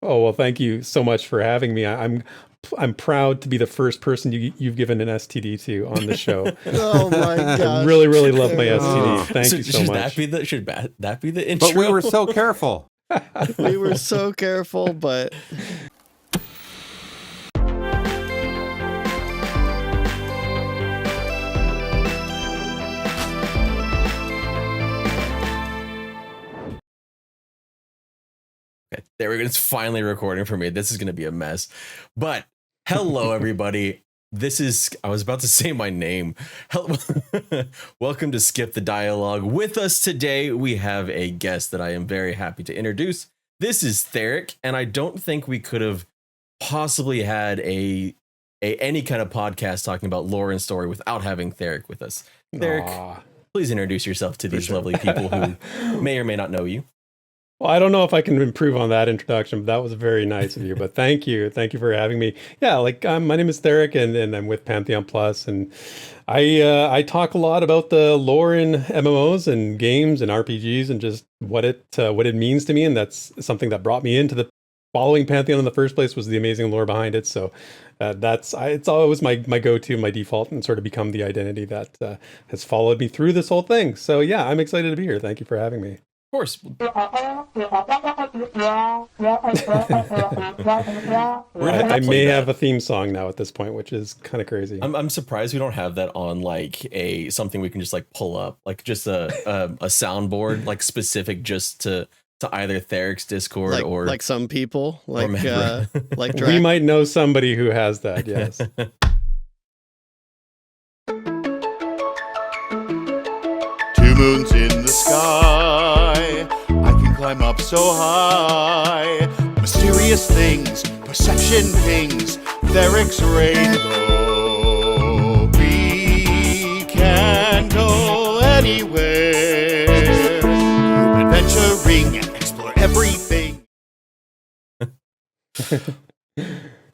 Oh, well, thank you so much for having me. I'm proud to be the first person you've given an STD to on the show. Oh my I gosh. really, really love my There we STD. go. Thank you so much. Should that be the intro? But we were so careful. We were so careful, but Okay, there we go. It's finally recording for me. This is going to be a mess. But hello, everybody. I was about to say my name. Welcome to Skip the Dialogue. With us today, we have a guest that I am very happy to introduce. This is Therek, and I don't think we could have possibly had any kind of podcast talking about lore and story without having Therek with us. Therek, please introduce yourself to these lovely people who may or may not know you. Well, I don't know if I can improve on that introduction, but that was very nice of you. But thank you for having me. Yeah, my name is Therek, and I'm with Pantheon Plus, and I talk a lot about the lore in MMOs and games and RPGs and just what it means to me, and that's something that brought me into the following Pantheon in the first place was the amazing lore behind it. So it's always my go-to, my default, and sort of become the identity that has followed me through this whole thing. So yeah, I'm excited to be here. Thank you for having me. Of course. I may have a theme song now at this point, which is kind of crazy. I'm surprised we don't have that on like something we can just like pull up, like just a soundboard, like specific just to either Therek's Discord or like some people, like we might know somebody who has that. Yes. 2 moons in the sky, I can climb up so high. Mysterious things, perception pings, Therek's rainbow. We can go anywhere, adventuring and explore everything.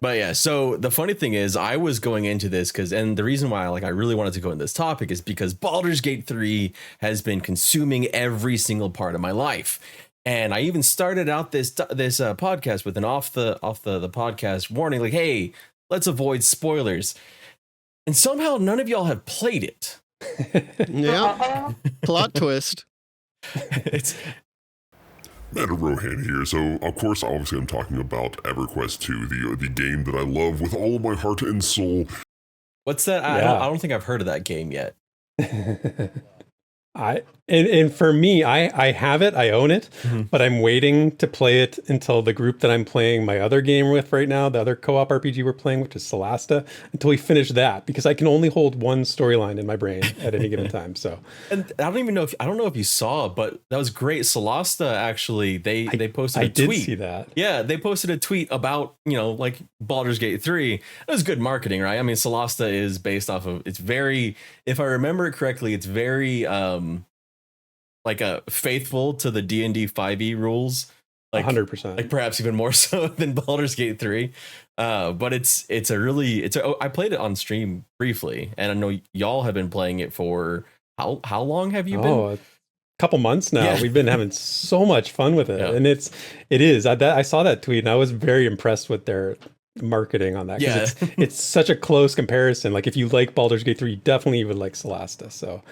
But yeah, so the funny thing is I was going into this and the reason why I really wanted to go into this topic is because Baldur's Gate 3 has been consuming every single part of my life. And I even started out this podcast with an off the podcast warning, like, hey, let's avoid spoilers. And somehow none of y'all have played it. Yeah. Plot twist. It's Rohan here. So, of course, obviously I'm talking about EverQuest 2, the game that I love with all of my heart and soul. What's that? Yeah. I don't think I've heard of that game yet. And for me, I have it, I own it, but I'm waiting to play it until the group that I'm playing my other game with right now, the other co-op RPG we're playing, which is Solasta, until we finish that, because I can only hold one storyline in my brain at any given time. So, and I don't know if you saw, but that was great. Solasta actually, they posted a tweet. I did see that. Yeah, they posted a tweet about, like Baldur's Gate 3. It was good marketing, right? I mean, Solasta is based off of, it's very, if I remember it correctly, it's very like faithful to the D&D 5e rules, like 100%, like perhaps even more so than Baldur's Gate 3. But I played it on stream briefly, and I know y'all have been playing it for how long have you been? A couple months now. Yeah. We've been having so much fun with it, Yeah. and it is. I saw that tweet, and I was very impressed with their marketing on that. Yeah, it's such a close comparison. Like if you like Baldur's Gate 3, you definitely would like Solasta. So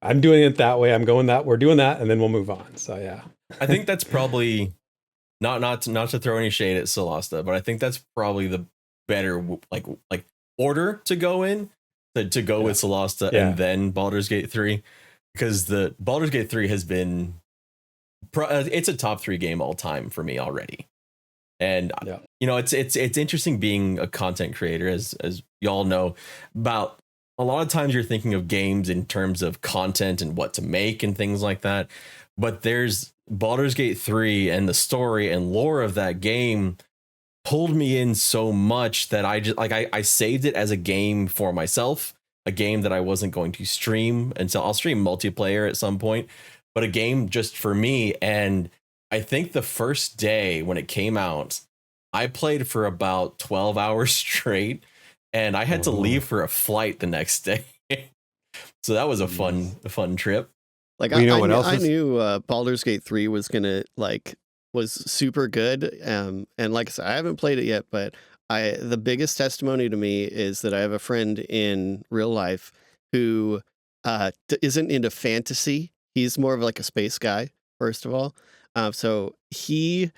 I'm doing it that way. We're doing that, and then we'll move on. So yeah, I think that's probably not to throw any shade at Solasta, but I think that's probably the better like order to go in, to go with Solasta and then Baldur's Gate 3, because the Baldur's Gate 3 has been it's a top 3 game all time for me already. And it's interesting being a content creator, as y'all know, about a lot of times you're thinking of games in terms of content and what to make and things like that. But there's Baldur's Gate 3 and the story and lore of that game pulled me in so much that I saved it as a game for myself, a game that I wasn't going to stream. And so I'll stream multiplayer at some point, but a game just for me. And I think the first day when it came out, I played for about 12 hours straight, and I had to leave for a flight the next day. So that was a fun trip. Like Well, you know what else I is- knew Baldur's Gate 3 was gonna like was super good. And like I said, I haven't played it yet, but the biggest testimony to me is that I have a friend in real life who isn't into fantasy. He's more of like a space guy, first of all. So he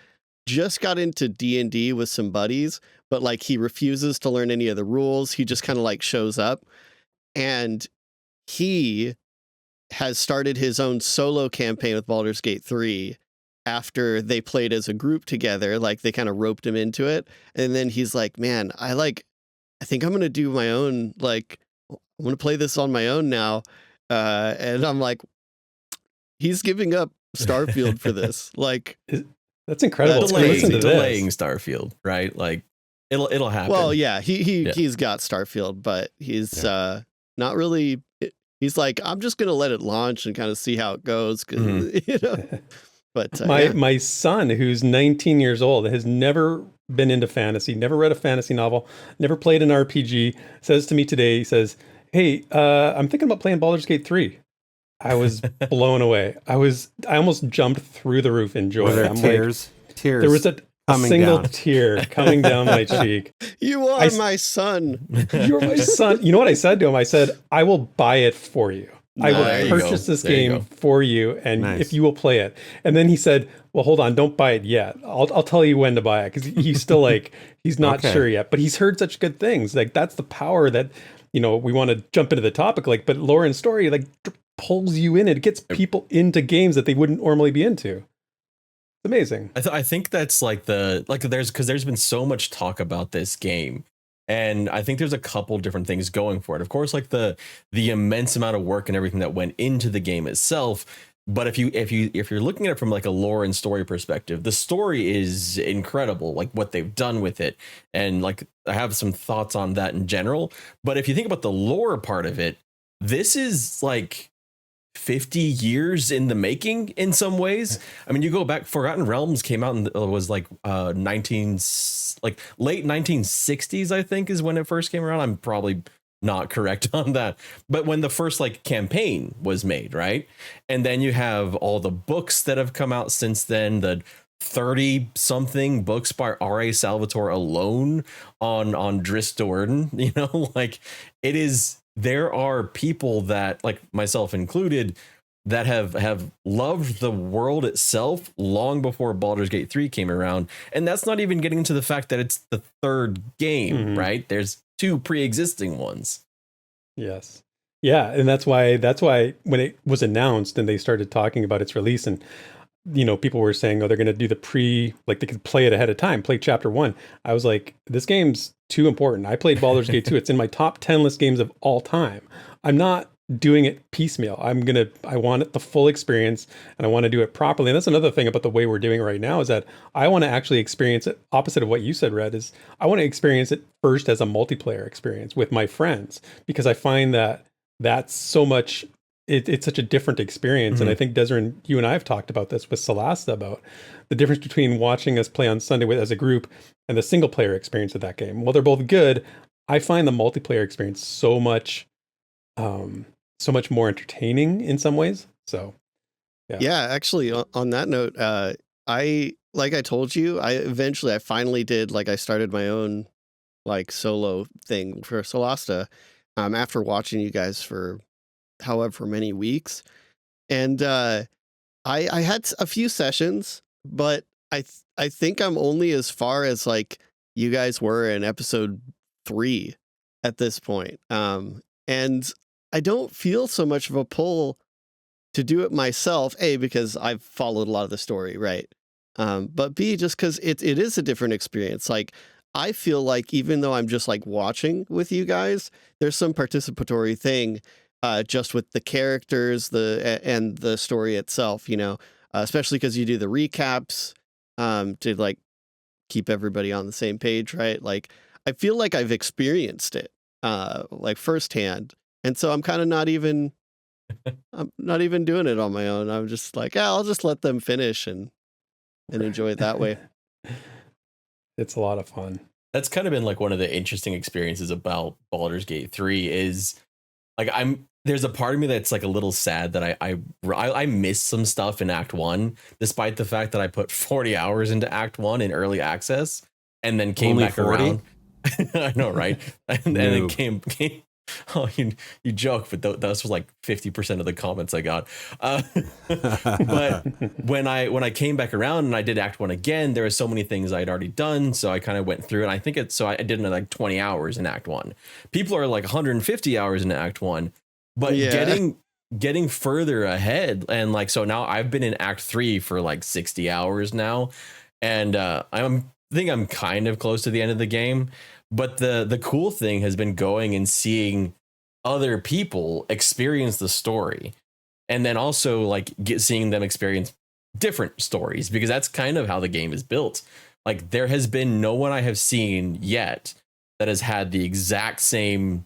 just got into D&D with some buddies, but like he refuses to learn any of the rules. He just kind of like shows up, and he has started his own solo campaign with Baldur's Gate 3 after they played as a group together. Like they kind of roped him into it. And then he's like, man, I think I'm going to do my own, like, I'm going to play this on my own now. And I'm like, he's giving up Starfield for this. Like, that's incredible. Delaying Starfield, right? Like it'll happen. Well, yeah, he's got Starfield, but he's not really. He's like, I'm just gonna let it launch and kind of see how it goes, you know. But my son, who's 19 years old, has never been into fantasy, never read a fantasy novel, never played an RPG, says to me today, he says, "Hey, I'm thinking about playing Baldur's Gate 3." I was blown away. I almost jumped through the roof in joy. Were there tears? There was a single tear coming down my cheek. You are my son. You're my son. You know what I said to him? I said, I will buy it for you. I will purchase this game for you, and if you will play it. And then he said, well, hold on, don't buy it yet. I'll tell you when to buy it, because he's still like, he's not sure yet. But he's heard such good things. Like, that's the power that, you know, we want to jump into the topic, like, but lore and story, like, pulls you in. It gets people into games that they wouldn't normally be into. It's amazing. I think that's like there's been so much talk about this game, and I think there's a couple different things going for it. Of course, like the immense amount of work and everything that went into the game itself. But if you're looking at it from like a lore and story perspective, the story is incredible, like what they've done with it. And like, I have some thoughts on that in general. But if you think about the lore part of it, this is like 50 years in the making in some ways. I mean, you go back, Forgotten Realms came out and it was like late 1960s, I think, is when it first came around. I'm probably not correct on that, but when the first like campaign was made, right? And then you have all the books that have come out since then, the 30 something books by R.A. Salvatore alone on Drizzt Do'Urden, you know, like it is. There are people that, like myself included, that have loved the world itself long before Baldur's Gate 3 came around. And that's not even getting into the fact that it's the third game, right? There's 2 pre-existing ones. Yes. Yeah. And that's why when it was announced and they started talking about its release, and, you know, people were saying, oh, they're going to do like they could play it ahead of time, play chapter 1. I was like, this game's too important. I played Baldur's Gate 2. It's in my top 10 list games of all time. I'm not doing it piecemeal. I want it the full experience, and I want to do it properly. And that's another thing about the way we're doing it right now, is that I want to actually experience it opposite of what you said, Red, is I want to experience it first as a multiplayer experience with my friends, because I find that that's so much, it's such a different experience. And I think, Desryn, you and I have talked about this with Solasta, about the difference between watching us play on Sunday as a group and the single player experience of that game. While they're both good, I find the multiplayer experience so much more entertaining in some ways. So yeah, actually, on that note, I told you, I finally did, like, I started my own like solo thing for Solasta after watching you guys for however many weeks. And I had a few sessions, but I think I'm only as far as like you guys were in episode 3 at this point. And I don't feel so much of a pull to do it myself, A, because I've followed a lot of the story, right? But B, just because it is a different experience. Like, I feel like even though I'm just like watching with you guys, there's some participatory thing just with the characters and the story itself, you know, especially because you do the recaps to like keep everybody on the same page, right? Like, I feel like I've experienced it like firsthand. And so I'm kind of not even doing it on my own. I'm just like, I'll just let them finish and enjoy it that way. It's a lot of fun. That's kind of been like one of the interesting experiences about Baldur's Gate 3 is like, I'm there's a part of me that's like a little sad that I missed some stuff in Act 1, despite the fact that I put 40 hours into Act 1 in early access and then came Only back 40? around. I know, right? And then came oh, you joke, but that was like 50% of the comments I got. But when I came back around and I did Act 1 again, there were so many things I'd already done, so I kind of went through, and I think I did like 20 hours in Act 1. People are like 150 hours in Act 1, but getting further ahead, and like, so now I've been in Act 3 for like 60 hours now, and I think I'm kind of close to the end of the game. But the cool thing has been going and seeing other people experience the story, and then also like seeing them experience different stories, because that's kind of how the game is built. Like, there has been no one I have seen yet that has had the exact same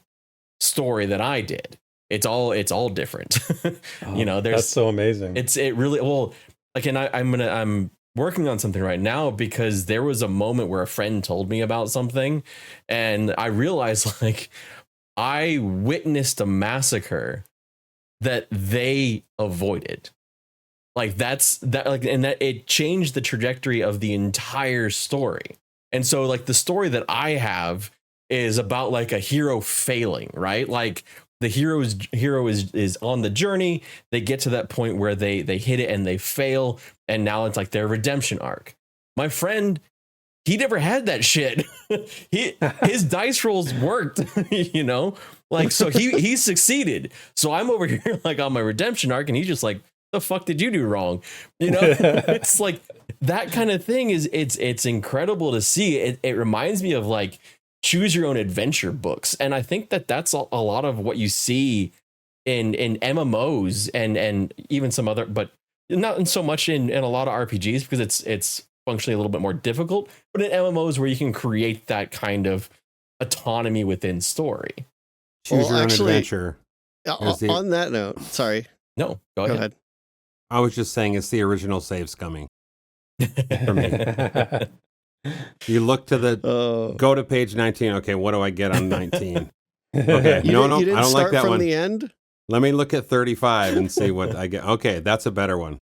story that I did. It's all different. You know, that's so amazing. It really, well, like, and I'm working on something right now because there was a moment where a friend told me about something, and I realized, like, I witnessed a massacre that they avoided. Like, and that it changed the trajectory of the entire story. And so, like, the story that I have is about like a hero failing, right? Like, the hero is on the journey. They get to that point where they hit it and they fail, and now it's like their redemption arc. My friend, he never had that shit. His dice rolls worked, you know, like, so he succeeded. So I'm over here like on my redemption arc, and he's just like, the fuck did you do wrong? You know, it's like that kind of thing it's incredible to see. It reminds me of like choose your own adventure books. And I think that's a lot of what you see in MMOs and even some other, but not so much in a lot of RPGs, because it's functionally a little bit more difficult, but in MMOs where you can create that kind of autonomy within story. Choose your own adventure. On that note, sorry. No, go ahead. I was just saying it's the original save scumming for me. You look to go to page 19. Okay, what do I get on 19? Okay, you I didn't don't like that from one. The end? Let me look at 35 and see what I get. Okay, that's a better one.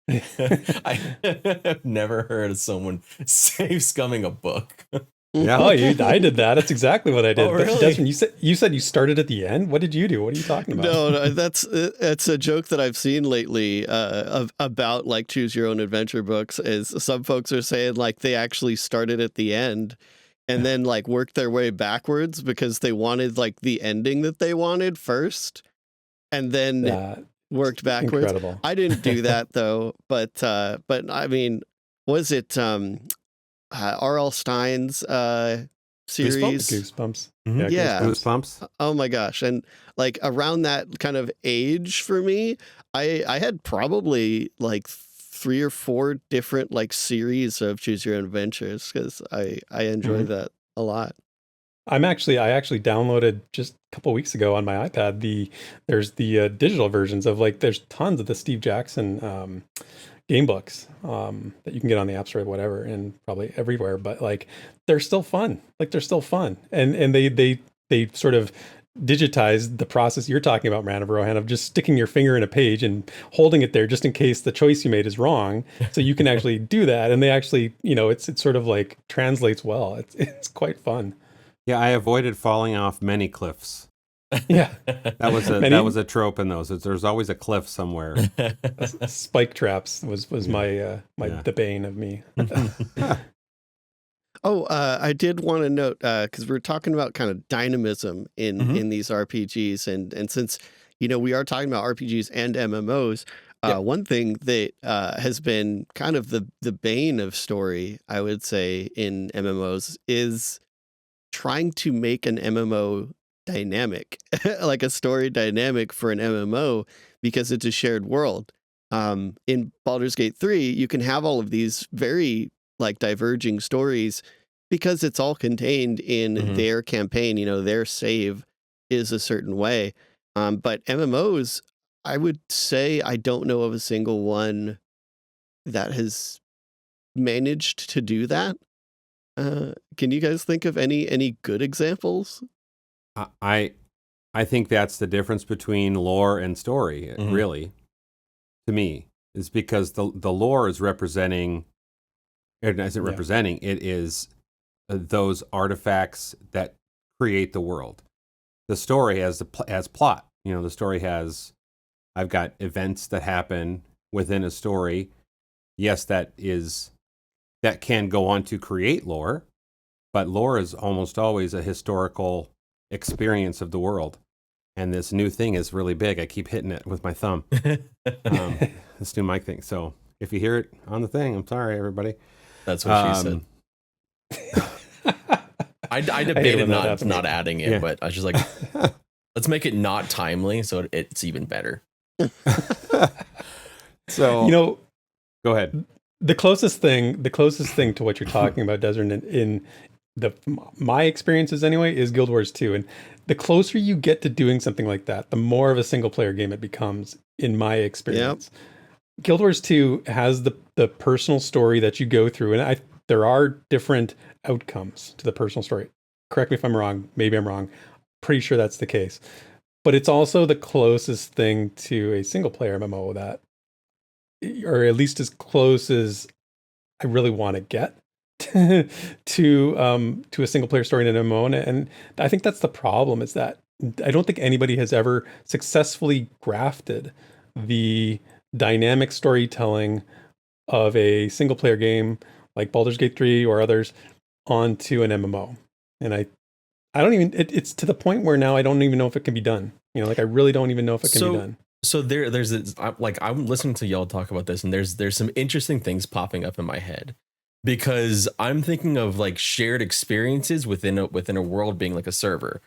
I've never heard of someone save scumming a book. Yeah. Oh, I did that. That's exactly what I did. Oh, really? Desryn, you said you started at the end. What did you do? What are you talking about? No, that's a joke that I've seen lately about like choose your own adventure books. Is some folks are saying like they actually started at the end and then like worked their way backwards because they wanted like the ending that they wanted first, and then worked backwards. Incredible. I didn't do that though, but I mean, was it R.L. Stein's series? Goosebumps. Mm-hmm. Yeah. Goosebumps. Oh my gosh. And like around that kind of age for me, I had probably like 3 or 4 different like series of choose your own adventures, because I enjoy that a lot. I actually downloaded just a couple weeks ago on my iPad there's the digital versions of, like, there's tons of the Steve Jackson game books that you can get on the App Store or whatever, and probably everywhere, but like they're still fun. And they sort of digitized the process you're talking about, Rohan, of just sticking your finger in a page and holding it there just in case the choice you made is wrong, so you can actually do that. And they actually, you know, it's sort of like translates well. It's quite fun. Yeah, I avoided falling off many cliffs. Yeah, that was a trope in those. There's always a cliff somewhere. Spike traps was the bane of me. I did want to note, because we're talking about kind of dynamism in these RPGs, and since we are talking about RPGs and MMOs, one thing that has been kind of the bane of story, I would say, in MMOs is trying to make an MMO dynamic, like a story dynamic for an MMO, because it's a shared world. In Baldur's Gate 3, you can have all of these very like diverging stories because it's all contained in their campaign. Their save is a certain way. But MMOs, I would say I don't know of a single one that has managed to do that. Can you guys think of any good examples? I I think that's the difference between lore and story, really, to me, is because the lore is representing, it isn't representing, it is those artifacts that create the world. The story has plot. The story has, I've got events that happen within a story. Yes, that can go on to create lore, but lore is almost always a historical experience of the world. And this new thing is really big. I keep hitting it with my thumb. This new mic thing. So if you hear it on the thing, I'm sorry, everybody. That's what she said. I debated not adding it, but I was just like, let's make it not timely so it's even better. So go ahead. The closest thing to what you're talking about, Desryn, in my experiences anyway, is Guild Wars 2. And the closer you get to doing something like that, the more of a single player game it becomes, in my experience. Yep. Guild Wars 2 has the personal story that you go through, and there are different outcomes to the personal story. Correct me if I'm wrong. Maybe I'm wrong. Pretty sure that's the case. But it's also the closest thing to a single player MMO that, or at least as close as I really want to get to a single player story in an MMO. And I think that's the problem, is that I don't think anybody has ever successfully grafted the dynamic storytelling of a single player game like Baldur's Gate 3 or others onto an MMO. And I don't even, it's to the point where now I don't even know if it can be done. I really don't even know if it can be done. So there's this, I'm listening to y'all talk about this, and there's some interesting things popping up in my head, because I'm thinking of like shared experiences within a world being like a server.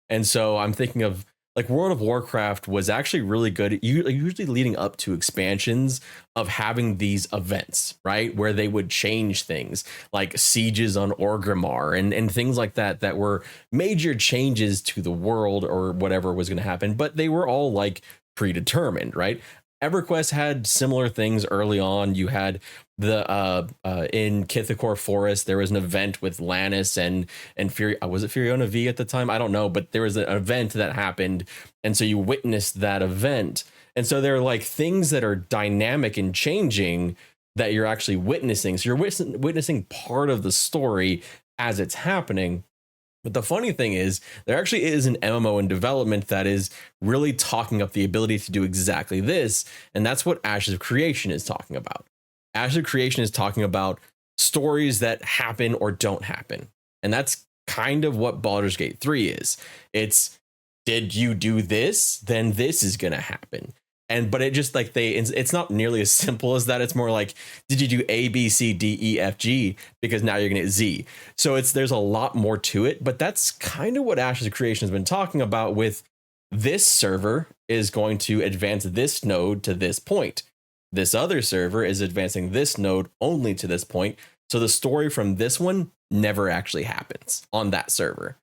And so I'm thinking of like World of Warcraft was actually really good, usually leading up to expansions, of having these events, right, where they would change things like sieges on Orgrimmar and things like that were major changes to the world or whatever was going to happen. But they were all like predetermined, right? EverQuest had similar things early on. You had the in Kithakor Forest, there was an event with Lannis and was it Furiona V at the time? I don't know, but there was an event that happened, and so you witnessed that event. And so there are like things that are dynamic and changing that you're actually witnessing. So you're witnessing part of the story as it's happening. But the funny thing is, there actually is an MMO in development that is really talking up the ability to do exactly this. And that's what Ashes of Creation is talking about. Ashes of Creation is talking about stories that happen or don't happen. And that's kind of what Baldur's Gate 3 is. It's, did you do this? Then this is going to happen. But it just like it's not nearly as simple as that. It's more like, did you do A, B, C, D, E, F, G? Because now you're going to get Z. So there's a lot more to it. But that's kind of what Ashes of Creation has been talking about, with this server is going to advance this node to this point. This other server is advancing this node only to this point. So the story from this one never actually happens on that server.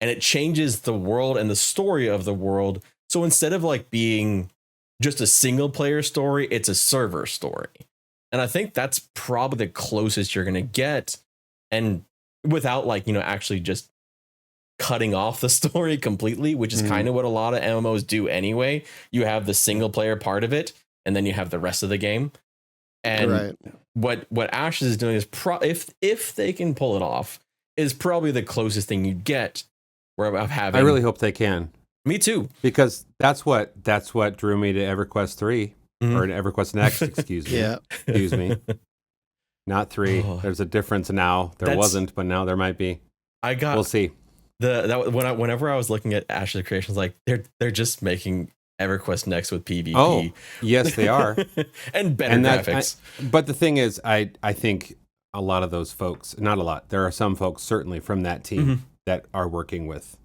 And it changes the world and the story of the world. So instead of like being just a single player story, it's a server story. And I think that's probably the closest you're going to get, and without like, actually just cutting off the story completely, which is kind of what a lot of MMOs do anyway. You have the single player part of it, and then you have the rest of the game. And what Ashes is doing is if they can pull it off, is probably the closest thing you get of having. I really hope they can. Me too, because that's what drew me to EverQuest 3 or EverQuest Next. Excuse me. Excuse me. Not 3. There's a difference now. There wasn't, but now there might be. We'll see. Whenever I was looking at Ashes of Creation, like they're just making EverQuest Next with PvP. Oh, yes, they are, and better graphics. But the thing is, I think a lot of those folks, not a lot, there are some folks certainly from that team that are working with,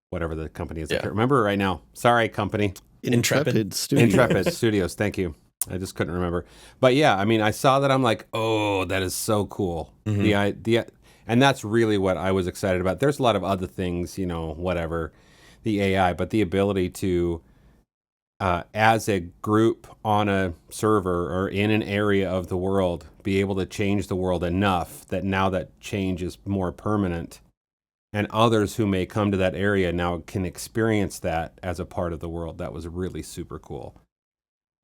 whatever the company is. I can't remember right now. Sorry, company. Intrepid Studios. Intrepid Studios. Thank you. I just couldn't remember. But yeah, I mean, I saw that. I'm like, oh, that is so cool. And that's really what I was excited about. There's a lot of other things, whatever, the AI, but the ability to, as a group on a server or in an area of the world, be able to change the world enough that now that change is more permanent. and others who may come to that area now can experience that as a part of the world. That was really super cool.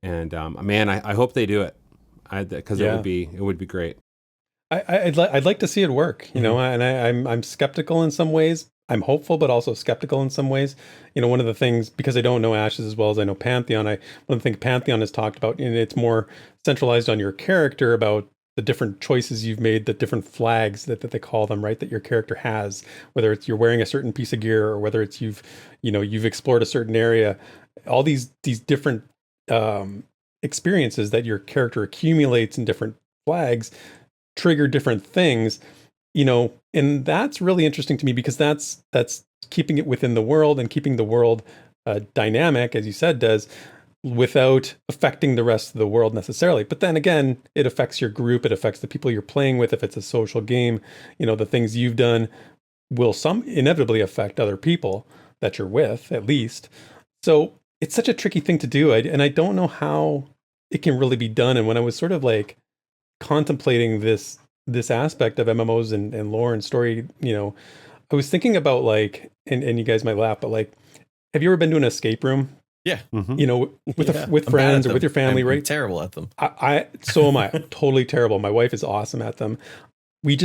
And man, I hope they do it, because it would be great. I'd like to see it work, you know, and I'm skeptical in some ways. I'm hopeful, but also skeptical in some ways. You know, one of the things, because I don't know Ashes as well as I know Pantheon, one of the things Pantheon has talked about, and it's more centralized on your character, about the different choices you've made, the different flags that they call them, right? That your character has, whether it's you're wearing a certain piece of gear or whether it's you've explored a certain area, all these different experiences that your character accumulates in different flags trigger different things, you know, and that's really interesting to me because that's keeping it within the world and keeping the world dynamic, as you said, does, without affecting the rest of the world necessarily. But then again, it affects your group, it affects the people you're playing with. If it's a social game, you know, the things you've done will inevitably affect other people that you're with, at least. So it's such a tricky thing to do, and I don't know how it can really be done. And when I was sort of like contemplating this aspect of MMOs and lore and story, you know, I was thinking about like, and you guys might laugh, but like, have you ever been to an escape room? Yeah. You know, with friends or with your family, right? I'm terrible at them. So am I. Totally terrible. My wife is awesome at them. We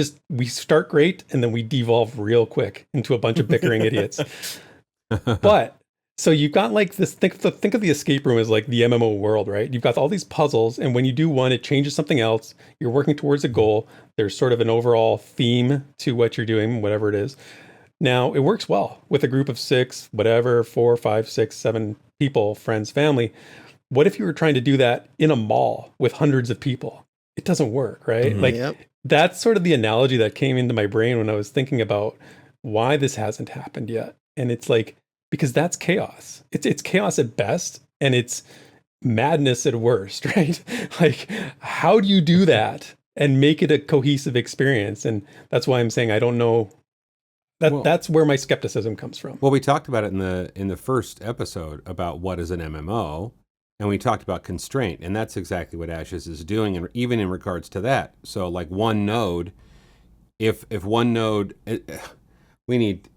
start great and then we devolve real quick into a bunch of bickering idiots. But so you've got like this, think of the escape room as like the MMO world, right? You've got all these puzzles, and when you do one, it changes something else. You're working towards a goal. There's sort of an overall theme to what you're doing, whatever it is. Now, it works well with a group of 6, whatever, 4, 5, 6, 7 people, friends, family. What if you were trying to do that in a mall with hundreds of people? It doesn't work, right? Like, that's sort of the analogy that came into my brain when I was thinking about why this hasn't happened yet. And it's like, because that's chaos. It's chaos at best, and it's madness at worst, right? Like, how do you do that and make it a cohesive experience? And that's why I'm saying I don't know. That's where my skepticism comes from. Well, we talked about it in the first episode about what is an MMO, and we talked about constraint, and that's exactly what Ashes is doing, and even in regards to that. So, like one node, if one node, we need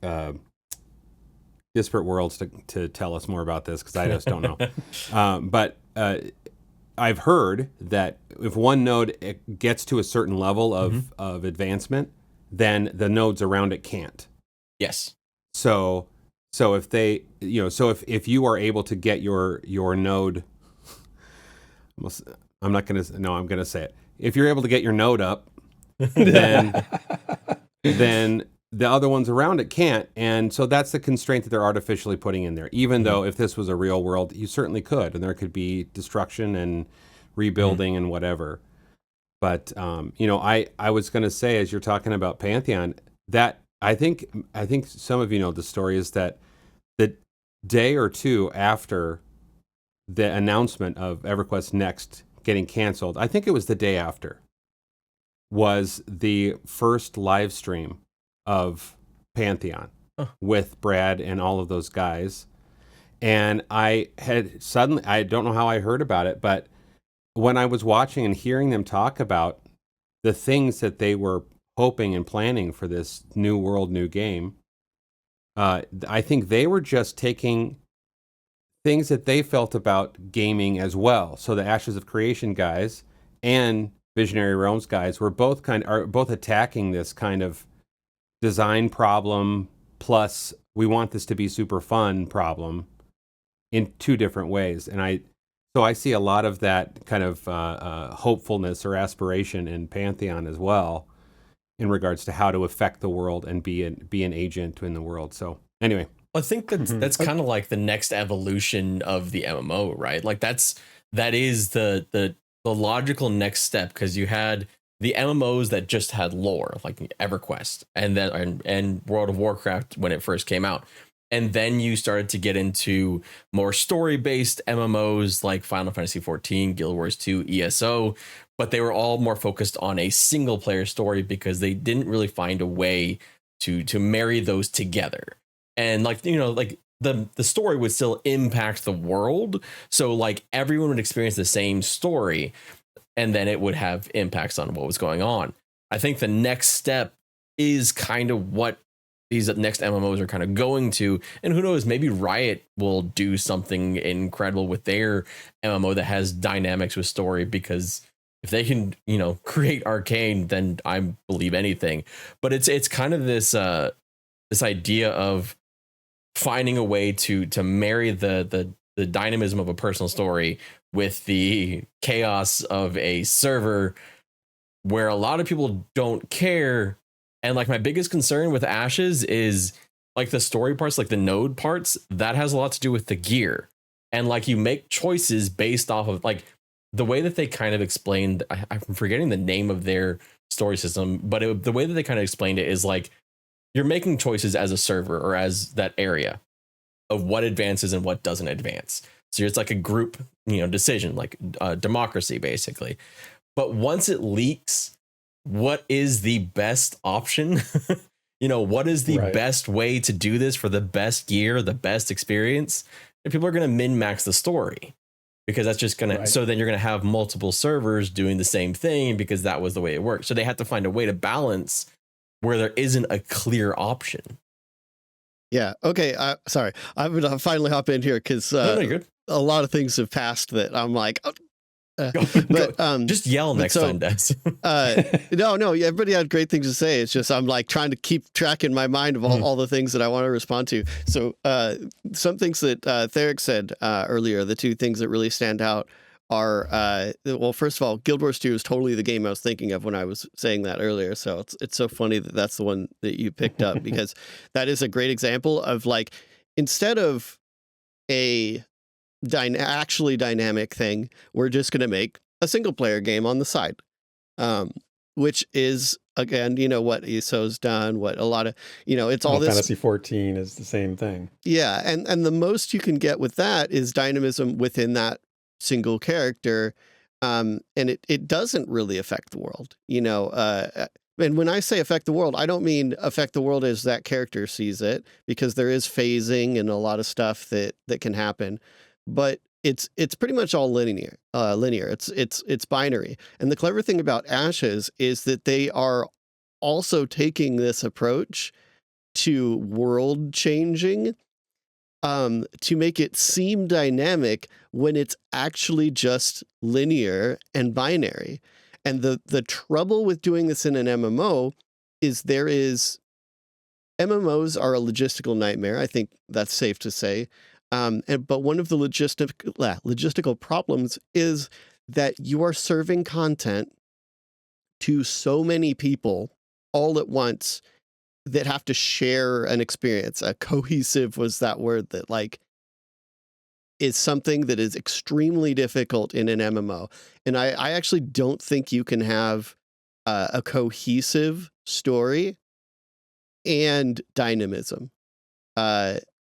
Disparate Worlds to tell us more about this, because I just don't know. But I've heard that if one node gets to a certain level of advancement, then the nodes around it can't. Yes. So if they, you know, so if you are able to get your node, I'm going to say it. If you're able to get your node up, then the other ones around it can't. And so that's the constraint that they're artificially putting in there. Even though if this was a real world, you certainly could, and there could be destruction and rebuilding and whatever. But, you know, I was going to say, as you're talking about Pantheon, that I think some of you know the story is that the day or two after the announcement of EverQuest Next getting canceled, I think it was the day after, was the first live stream of Pantheon with Brad and all of those guys. And I don't know how I heard about it, but when I was watching and hearing them talk about the things that they were hoping and planning for this new world, new game, I think they were just taking things that they felt about gaming as well. So the Ashes of Creation guys and Visionary Realms guys were both attacking this kind of design problem plus we want this to be super fun problem in two different ways. And I see a lot of that kind of hopefulness or aspiration in Pantheon as well, in regards to how to affect the world and be an agent in the world. So anyway, I think that's kind of like the next evolution of the MMO, right? Like that is the logical next step, because you had the MMOs that just had lore, like EverQuest, and then and World of Warcraft when it first came out. And then you started to get into more story-based MMOs like Final Fantasy XIV, Guild Wars 2, ESO, but they were all more focused on a single-player story because they didn't really find a way to marry those together. And like, you know, like the story would still impact the world, so like everyone would experience the same story, and then it would have impacts on what was going on. I think the next step is kind of what these next MMOs are kind of going to. And who knows, maybe Riot will do something incredible with their MMO that has dynamics with story, because if they can, create Arcane, then I believe anything. But it's kind of this this idea of finding a way to marry the dynamism of a personal story with the chaos of a server where a lot of people don't care. And like my biggest concern with Ashes is like the story parts, like the node parts, that has a lot to do with the gear. And like you make choices based off of like the way that they kind of explained, I'm forgetting the name of their story system, but the way that they kind of explained it is like you're making choices as a server or as that area of what advances and what doesn't advance. So it's like a group, decision, like democracy, basically. But once it leaks, what is the best option? What is the best way to do this for the best gear, the best experience? And people are going to min-max the story, because that's just going to, so then you're going to have multiple servers doing the same thing because that was the way it worked. So they have to find a way to balance where there isn't a clear option. Yeah. Okay. Sorry. I'm going to finally hop in here because a lot of things have passed that I'm like, just yell next time, Des. No, everybody had great things to say. It's just I'm like trying to keep track in my mind of all the things that I want to respond to. So some things that Therek said earlier, the two things that really stand out are, well, first of all, Guild Wars 2 is totally the game I was thinking of when I was saying that earlier. So it's so funny that that's the one that you picked up, because that is a great example of like, instead of a actually dynamic thing, we're just going to make a single player game on the side, which is, again, what ESO's done, what a lot of, it's all this. Fantasy 14 is the same thing. Yeah. And the most you can get with that is dynamism within that single character. And it doesn't really affect the world, and when I say affect the world, I don't mean affect the world as that character sees it, because there is phasing and a lot of stuff that can happen. But it's pretty much all linear. It's binary. And the clever thing about Ashes is that they are also taking this approach to world changing, to make it seem dynamic when it's actually just linear and binary. And the trouble with doing this in an MMO is MMOs are a logistical nightmare. I think that's safe to say. But one of the logistical problems is that you are serving content to so many people all at once that have to share an experience. Cohesive was that word that like is something that is extremely difficult in an MMO. And I actually don't think you can have a cohesive story and dynamism.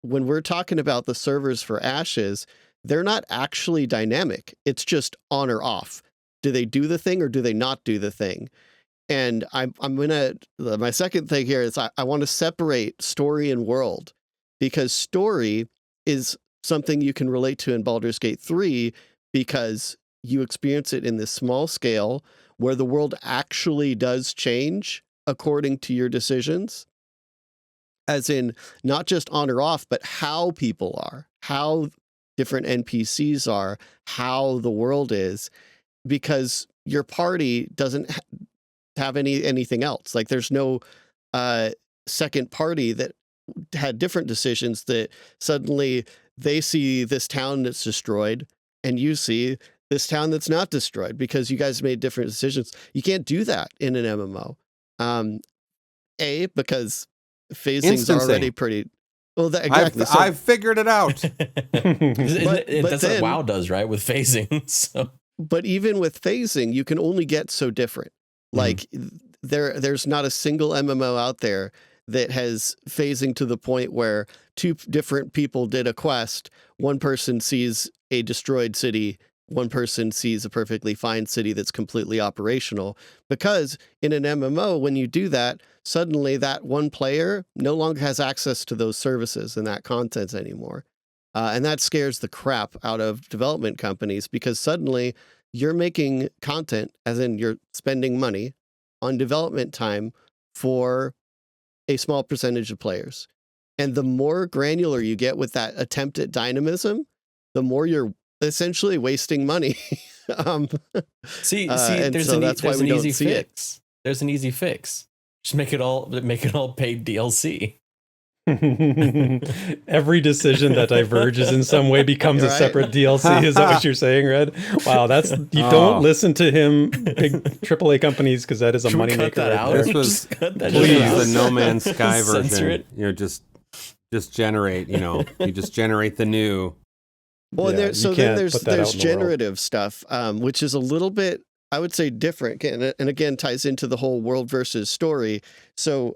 When we're talking about the servers for Ashes, they're not actually dynamic. It's just on or off. Do they do the thing or do they not do the thing? And my second thing here is I want to separate story and world, because story is something you can relate to in Baldur's Gate 3 because you experience it in this small scale where the world actually does change according to your decisions. As in, not just on or off, but how people are, how different NPCs are, how the world is, because your party doesn't have anything else. Like there's no second party that had different decisions, that suddenly they see this town that's destroyed and you see this town that's not destroyed because you guys made different decisions. You can't do that in an MMO. Because phasing's already pretty well. Exactly. I've figured it out. That's what WoW does, right? With phasing. So. But even with phasing, you can only get so different. Like there's not a single MMO out there that has phasing to the point where two different people did a quest. One person sees a destroyed city. One person sees a perfectly fine city that's completely operational. Because in an MMO, when you do that, suddenly that one player no longer has access to those services and that content anymore. And that scares the crap out of development companies, because suddenly you're making content, as in you're spending money on development time for a small percentage of players. And the more granular you get with that attempt at dynamism, the more you're essentially wasting money. See, and there's so an, that's why there's we an don't easy see it. fix. There's an easy fix. Just make it all paid DLC. Every decision that diverges in some way becomes a Right. separate DLC. Is that what you're saying, Red? Wow, that's you Oh. don't listen to him, big AAA companies, because that is a Should we moneymaker cut that right out? there. This was- Just cut that Please. shit This out. is the No Man's Sky Censor version. it. You know, just generate. You know, you just generate the new. Well, and Yeah, there, you so can't then there's put that out in the world. generative stuff, which is a little bit, I would say, different, and again ties into the whole world versus story. So,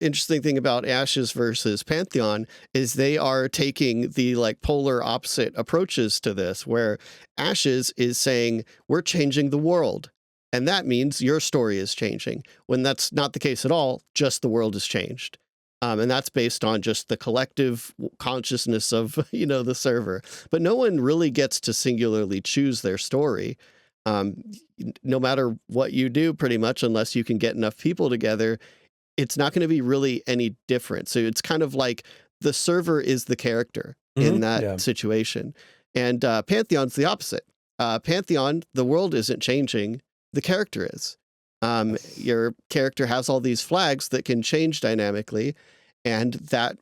interesting thing about Ashes versus Pantheon is they are taking the like polar opposite approaches to this, where Ashes is saying we're changing the world, and that means your story is changing. When that's not the case at all, just the world has changed. And that's based on just the collective consciousness of, the server. But no one really gets to singularly choose their story. No matter what you do, pretty much, unless you can get enough people together, it's not going to be really any different. So it's kind of like the server is the character in that situation. And Pantheon's the opposite. Pantheon, the world isn't changing, the character is. Your character has all these flags that can change dynamically, and that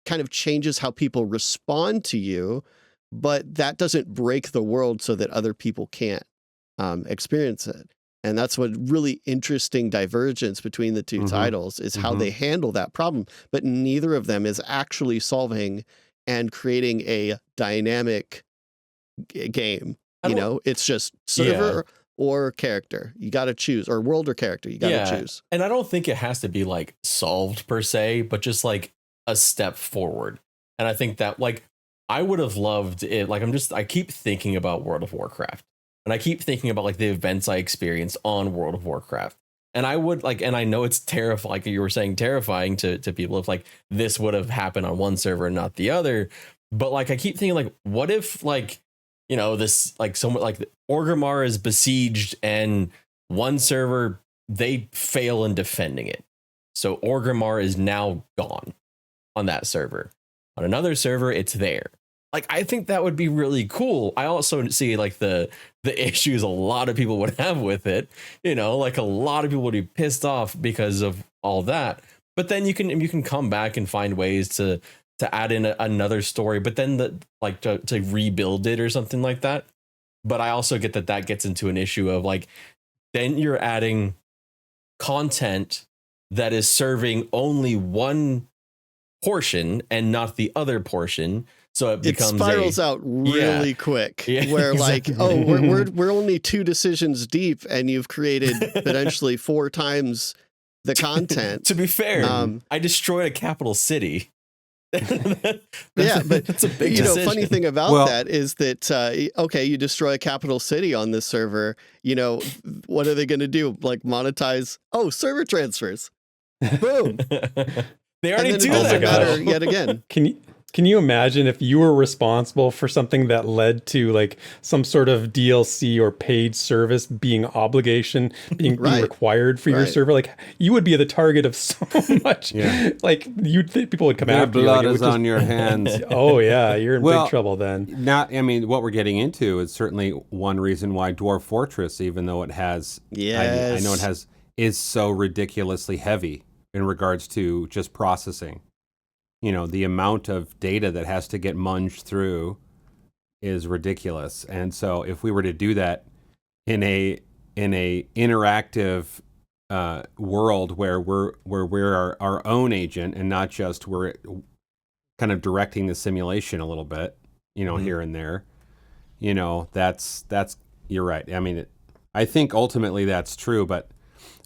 kind of changes how people respond to you, but that doesn't break the world so that other people can't experience it. And that's what really interesting divergence between the two titles is how they handle that problem. But neither of them is actually solving and creating a dynamic game. It's just server or character. You got to choose, or world or character. You got to choose. And I don't think it has to be like solved per se, but just like a step forward. And I think that like I would have loved it. Like I keep thinking about World of Warcraft, and I keep thinking about like the events I experienced on World of Warcraft. And I would like, and I know it's terrifying, like you were saying, terrifying to people if like this would have happened on one server and not the other. But like I keep thinking like, what if like, this like someone like Orgrimmar is besieged and one server they fail in defending it. So Orgrimmar is now gone on that server. On another server, it's there. Like, I think that would be really cool. I also see like the issues a lot of people would have with it. Like a lot of people would be pissed off because of all that. But then you can come back and find ways to add in another story, but then to rebuild it or something like that. But I also get that gets into an issue of like, then you're adding content that is serving only one portion and not the other portion. So it spirals out really quick where exactly. like, we're only 2 decisions deep and you've created potentially 4 times the content. To be fair, I destroyed a capital city. But that's a big decision. Funny thing about that is that you destroy a capital city on this server. What are they going to do? Like monetize? Oh, server transfers. Boom. They already do that. Matter yet again. Can you imagine if you were responsible for something that led to like some sort of DLC or paid service being being required for your server? Like you would be the target of so much. Like people would come after you. Blood like, is on your hands. Oh yeah, you're in big trouble then. What we're getting into is certainly one reason why Dwarf Fortress, even though it has, I know it has, is so ridiculously heavy in regards to just processing. The amount of data that has to get munged through is ridiculous. And so if we were to do that in a interactive world where we're our own agent and not just we're kind of directing the simulation a little bit, here and there, that's you're right. I mean, I think ultimately that's true, but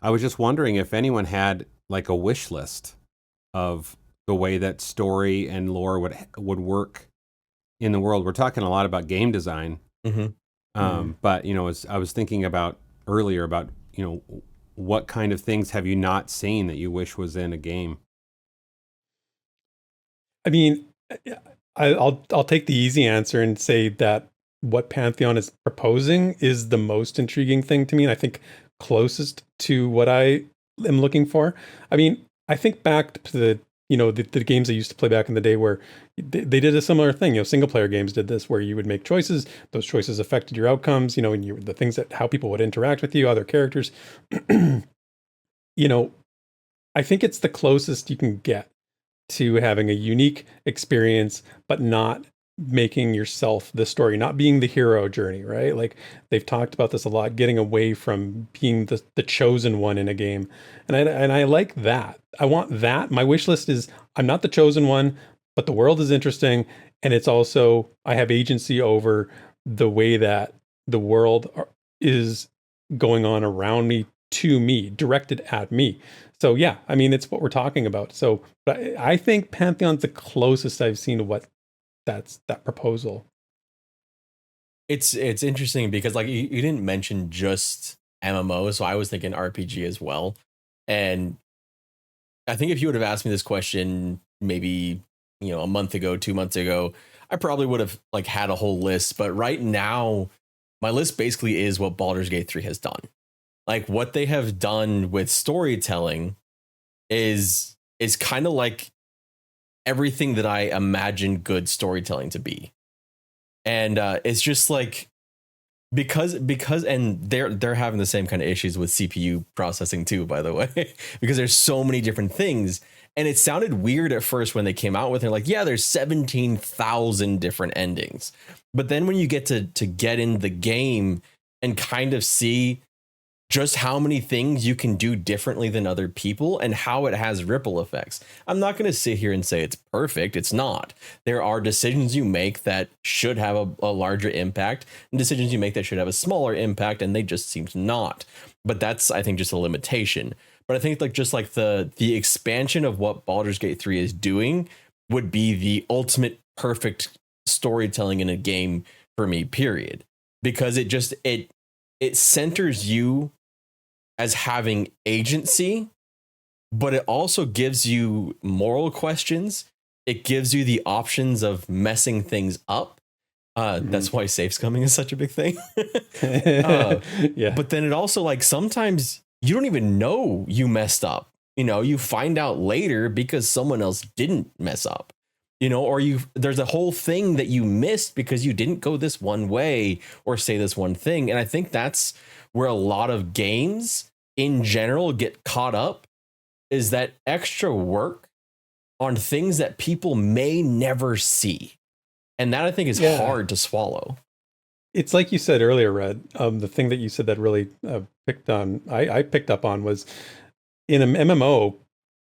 I was just wondering if anyone had like a wish list of the way that story and lore would work in the world. We're talking a lot about game design, but as I was thinking about earlier about what kind of things have you not seen that you wish was in a game? I mean, I'll take the easy answer and say that what Pantheon is proposing is the most intriguing thing to me, and I think closest to what I am looking for. I mean, I think back to the games I used to play back in the day where they did a similar thing. Single player games did this, where you would make choices. Those choices affected your outcomes. And the things how people would interact with you, other characters. I think it's the closest you can get to having a unique experience, but not making yourself the story, not being the hero journey, right? Like they've talked about this a lot, getting away from being the chosen one in a game. And I like that. I want that. My wish list is I'm not the chosen one, but the world is interesting. And it's also, I have agency over the way that the world is going on around me, to me, directed at me. So yeah, I mean, it's what we're talking about. So but I think Pantheon's the closest I've seen to what that proposal. It's interesting because like you didn't mention just MMO, so I was thinking RPG as well. And I think if you would have asked me this question maybe a month ago, 2 months ago, I probably would have like had a whole list. But right now, my list basically is what Baldur's Gate 3 has done. Like what they have done with storytelling is kind of like everything that I imagine good storytelling to be. And it's just like because and they're having the same kind of issues with CPU processing too, by the way, because there's so many different things. And it sounded weird at first when they came out with it, like, yeah, there's 17,000 different endings. But then when you get to get in the game and kind of see just how many things you can do differently than other people and how it has ripple effects. I'm not going to sit here and say it's perfect. It's not. There are decisions you make that should have a larger impact and decisions you make that should have a smaller impact, and they just seem to not. But that's, I think, just a limitation. But I think like just like the expansion of what Baldur's Gate 3 is doing would be the ultimate perfect storytelling in a game for me, period. Because it centers you as having agency, but it also gives you moral questions. It gives you the options of messing things up. That's why safe scumming is such a big thing. Yeah. But then it also, like, sometimes you don't even know you messed up. You find out later because someone else didn't mess up. Or there's a whole thing that you missed because you didn't go this one way or say this one thing. And I think that's where a lot of games in general get caught up, is that extra work on things that people may never see. And that I think is hard to swallow. It's like you said earlier, Red. The thing that you said that really I picked up on was in an MMO,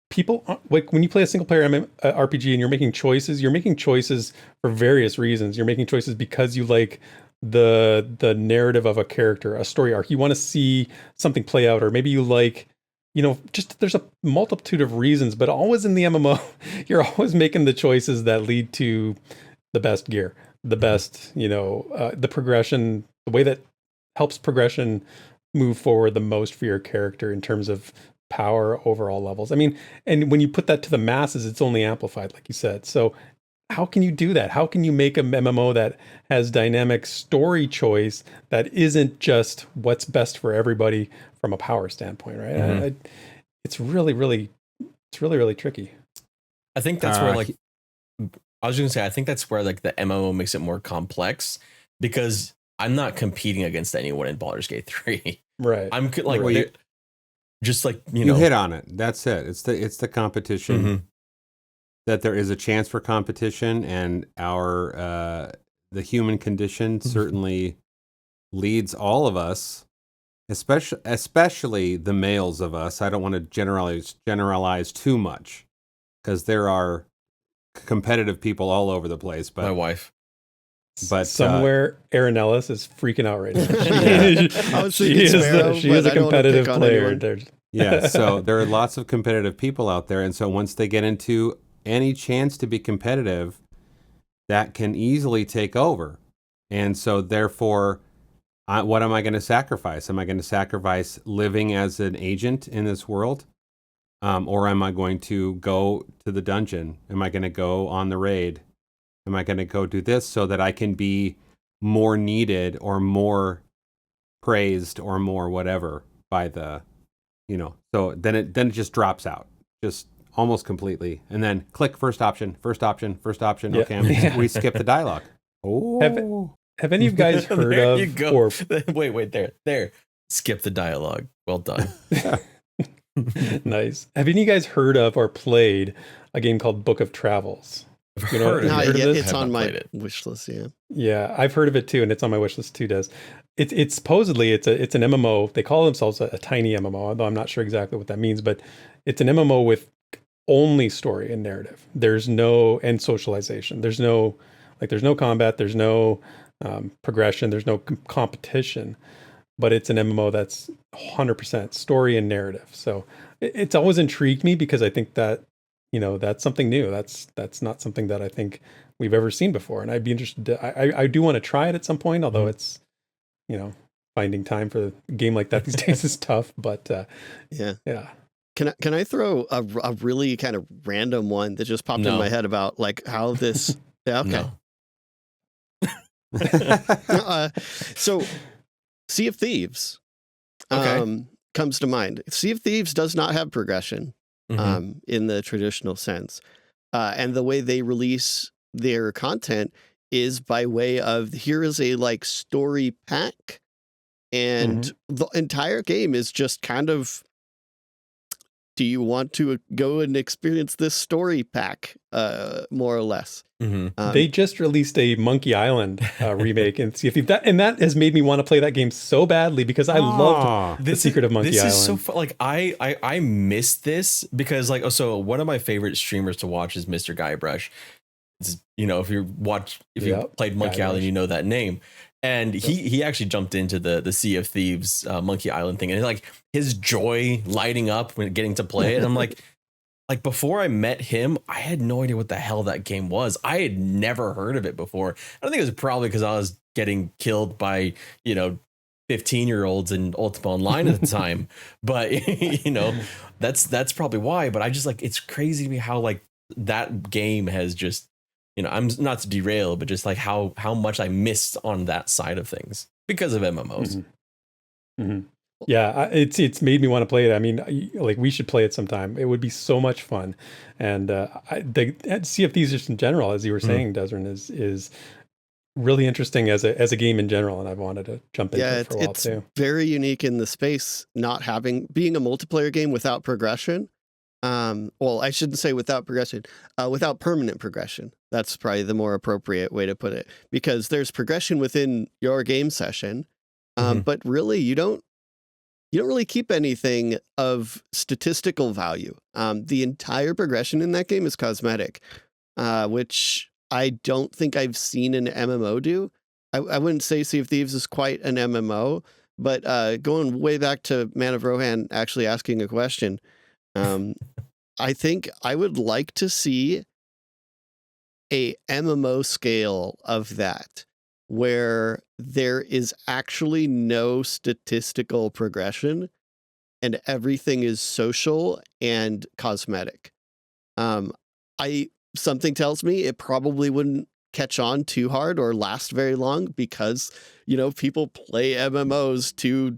people, like when you play a single player RPG and you're making choices for various reasons. You're making choices because you like the narrative of a character, a story arc. You want to see something play out, or maybe you like, just there's a multitude of reasons, but always in the MMO, you're always making the choices that lead to the best gear, the best, the progression, the way that helps progression move forward the most for your character in terms of power, overall levels. I mean, and when you put that to the masses, it's only amplified, like you said. So how can you do that? How can you make a MMO that has dynamic story choice that isn't just what's best for everybody from a power standpoint, right? Mm-hmm. It's really tricky. I think that's where, like, I was going to say, I think that's where like the MMO makes it more complex, because I'm not competing against anyone in Baldur's Gate 3. Right. I'm like, right. Just like, you hit on it. That's it. It's the competition. Mm-hmm. That there is a chance for competition, and the human condition certainly leads all of us, especially the males of us. I don't want to generalize too much, because there are competitive people all over the place. But my wife. But somewhere, Aaron Ellis is freaking out right now. She is a competitive player. Yeah, so there are lots of competitive people out there, and so once they get into any chance to be competitive, that can easily take over. And so therefore, what am I going to sacrifice? Am I going to sacrifice living as an agent in this world? Or am I going to go to the dungeon? Am I going to go on the raid? Am I going to go do this so that I can be more needed or more praised or more whatever by the, so then it just drops out. just almost completely, and then click first option. Yeah. Okay, we skip the dialogue. Oh, Have any of you guys heard There of you go. or Wait, there. Skip the dialogue. Well done. nice? Have any of you guys heard of or played a game called Book of Travels? You know, Heard of have Not you heard of yet. this? It's Have on not my played it. wish list. Yeah. Yeah, I've heard of it too, and it's on my wish list too. It's supposedly it's an MMO. They call themselves a tiny MMO, although I'm not sure exactly what that means. But it's an MMO with only story and narrative. There's no and socialization. There's no combat. There's no progression. There's no competition. But it's an MMO that's 100% story and narrative. So it's always intrigued me because I think that that's something new. That's not something that I think we've ever seen before. And I'd be interested to, I do want to try it at some point, although it's, finding time for a game like that these days is tough, but Yeah. yeah. Can I throw a really kind of random one that just popped in No. my head about like how this? Yeah, okay. No. So, Sea of Thieves Okay. comes to mind. Sea of Thieves does not have progression Mhm. in the traditional sense, and the way they release their content is by way of here is a like story pack, and the entire game is just kind of, do you want to go and experience this story pack, more or less? Mhm. They just released a Monkey Island remake, and see if that has made me want to play that game so badly because I loved The Secret of Monkey This Island. is so fun. Like I missed this because like so one of my favorite streamers to watch is Mr. Guybrush. It's, if you played Monkey Island, you know that name. And he actually jumped into the Sea of Thieves Monkey Island thing, and like his joy lighting up when getting to play it. And I'm like before I met him, I had no idea what the hell that game was. I had never heard of it before. I don't think it was probably because I was getting killed by 15-year-olds in Ultima Online at the time. But that's probably why. But I just it's crazy to me how like that game has just. I'm not to derail, but just like how much I missed on that side of things because of MMOs. Mm-hmm. Mm-hmm. Yeah, it's made me want to play it. I mean, like we should play it sometime. It would be so much fun. And the Sea of Thieves just in general, as you were saying, Desryn, is really interesting as a game in general, and I've wanted to jump into it for a while it's too. Very unique in the space, being a multiplayer game without progression. Well, I shouldn't say without progression, without permanent progression. That's probably the more appropriate way to put it, because there's progression within your game session, but really you don't really keep anything of statistical value. The entire progression in that game is cosmetic, which I don't think I've seen an MMO do. I wouldn't say Sea of Thieves is quite an MMO, but going way back to Man of Rohan actually asking a question, I think I would like to see a MMO scale of that where there is actually no statistical progression and everything is social and cosmetic. Something tells me it probably wouldn't catch on too hard or last very long because, people play MMOs to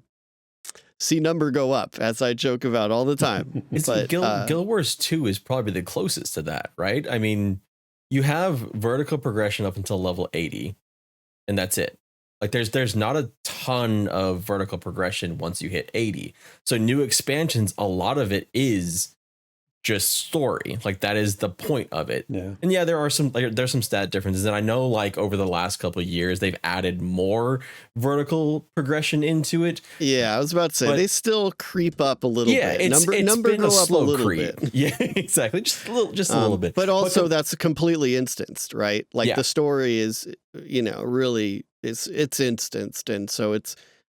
see number go up, as I joke about all the time. But Guild Wars 2 is probably the closest to that, right? I mean, you have vertical progression up until level 80, and that's it. Like there's not a ton of vertical progression once you hit 80. So new expansions, a lot of it is just story. Like that is the point of it. Yeah. And yeah, there's some stat differences. And I know like over the last couple of years, they've added more vertical progression into it. Yeah, I was about to say they still creep up a little bit. It's Number been go a up slow a little creep. bit. Yeah, exactly. Just a little bit. But also that's completely instanced, right? Like the story is, really it's instanced. And so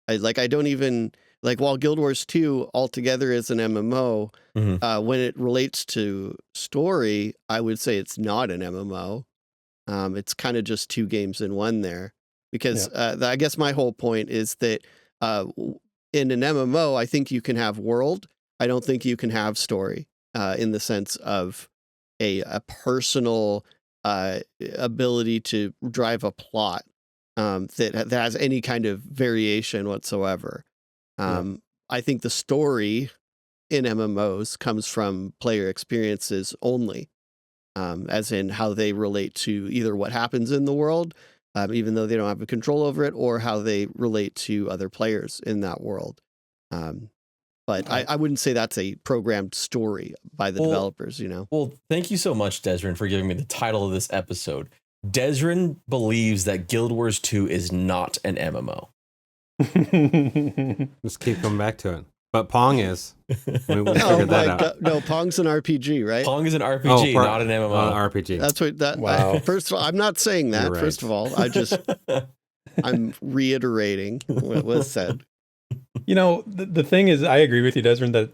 I don't even like, while Guild Wars 2 altogether is an MMO, when it relates to story, I would say it's not an MMO. It's kind of just two games in one there. Because I guess my whole point is that in an MMO, I think you can have world. I don't think you can have story in the sense of a personal ability to drive a plot that has any kind of variation whatsoever. I think the story in MMOs comes from player experiences only, as in how they relate to either what happens in the world, even though they don't have a control over it, or how they relate to other players in that world. But I wouldn't say that's a programmed story by the developers, you know? Well, thank you so much, Desryn, for giving me the title of this episode. Desryn believes that Guild Wars 2 is not an MMO. Just keep coming back to it. But Pong is. We figured that out. No, Pong's an RPG, right? Pong is an RPG, not an MMO. RPG. That's what that. Wow. First of all, I'm not saying that. Right. First of all, I'm reiterating what was said. You know, the thing is, I agree with you, Desryn, that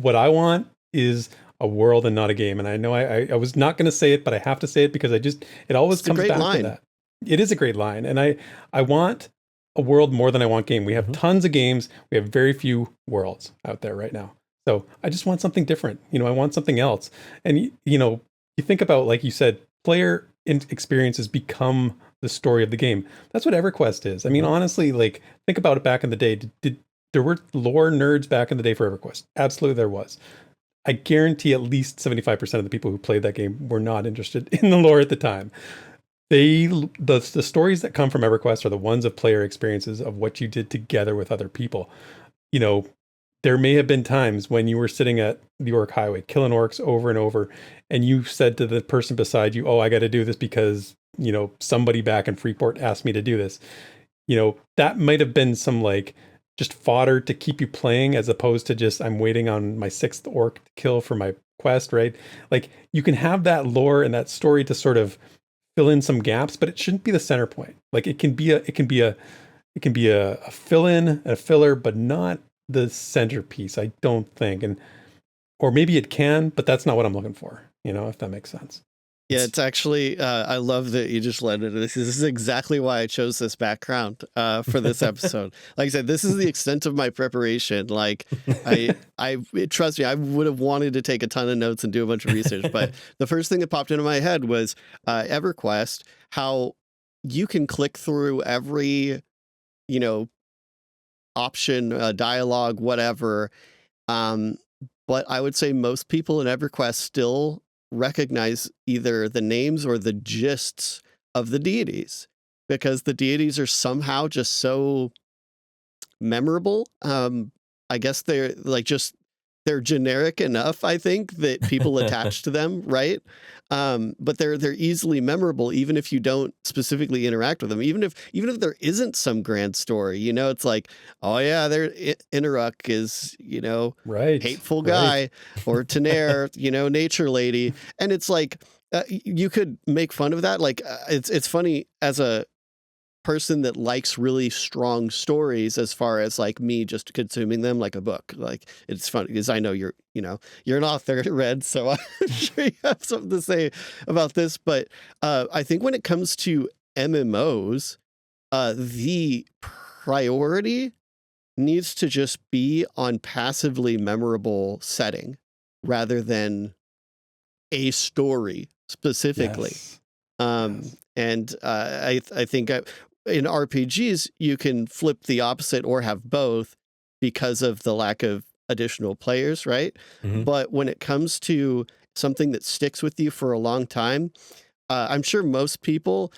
what I want is a world and not a game. And I know I was not going to say it, but I have to say it because it always comes back to that. It is a great line. And I want a world more than I want game. We have tons of games. We have very few worlds out there right now. So I just want something different. You know, I want something else. And, you know, you think about, like you said, player experiences become the story of the game. That's what EverQuest is. I mean, honestly, like, think about it back in the day. There were lore nerds back in the day for EverQuest? Absolutely there was. I guarantee at least 75% of the people who played that game were not interested in the lore at the time. The stories that come from EverQuest are the ones of player experiences of what you did together with other people. You know, there may have been times when you were sitting at the Orc Highway, killing orcs over and over, and you said to the person beside you, "Oh, I got to do this because, you know, somebody back in Freeport asked me to do this." You know, that might have been some like just fodder to keep you playing, as opposed to just, I'm waiting on my 6th orc to kill for my quest, right? Like, you can have that lore and that story to sort of fill in some gaps, but it shouldn't be the center point. Like, it can be a fill-in, a filler, but not the centerpiece, I don't think. Or maybe it can, but that's not what I'm looking for, you know, if that makes sense. Yeah, it's actually, I love that you just led into this. This is exactly why I chose this background for this episode. Like I said, this is the extent of my preparation. Like, trust me, I would have wanted to take a ton of notes and do a bunch of research, but the first thing that popped into my head was EverQuest, how you can click through every, you know, option, dialogue, whatever. But I would say most people in EverQuest still recognize either the names or the gists of the deities, because the deities are somehow just so memorable. I guess they're generic enough, I think, that people attach to them, right? But they're easily memorable, even if you don't specifically interact with them. Even if there isn't some grand story, you know, it's like, oh yeah, Inaruk is, you know, right, hateful guy, or Tenair, you know, nature lady, and it's like you could make fun of that. Like, it's funny as a person that likes really strong stories, as far as like me just consuming them like a book. Like, it's funny because I know you're an author, Red, so I'm sure you have something to say about this. But I think when it comes to MMOs, the priority needs to just be on passively memorable setting rather than a story specifically. Yes. And I think in RPGs, you can flip the opposite or have both because of the lack of additional players, right? Mm-hmm. But when it comes to something that sticks with you for a long time, I'm sure most people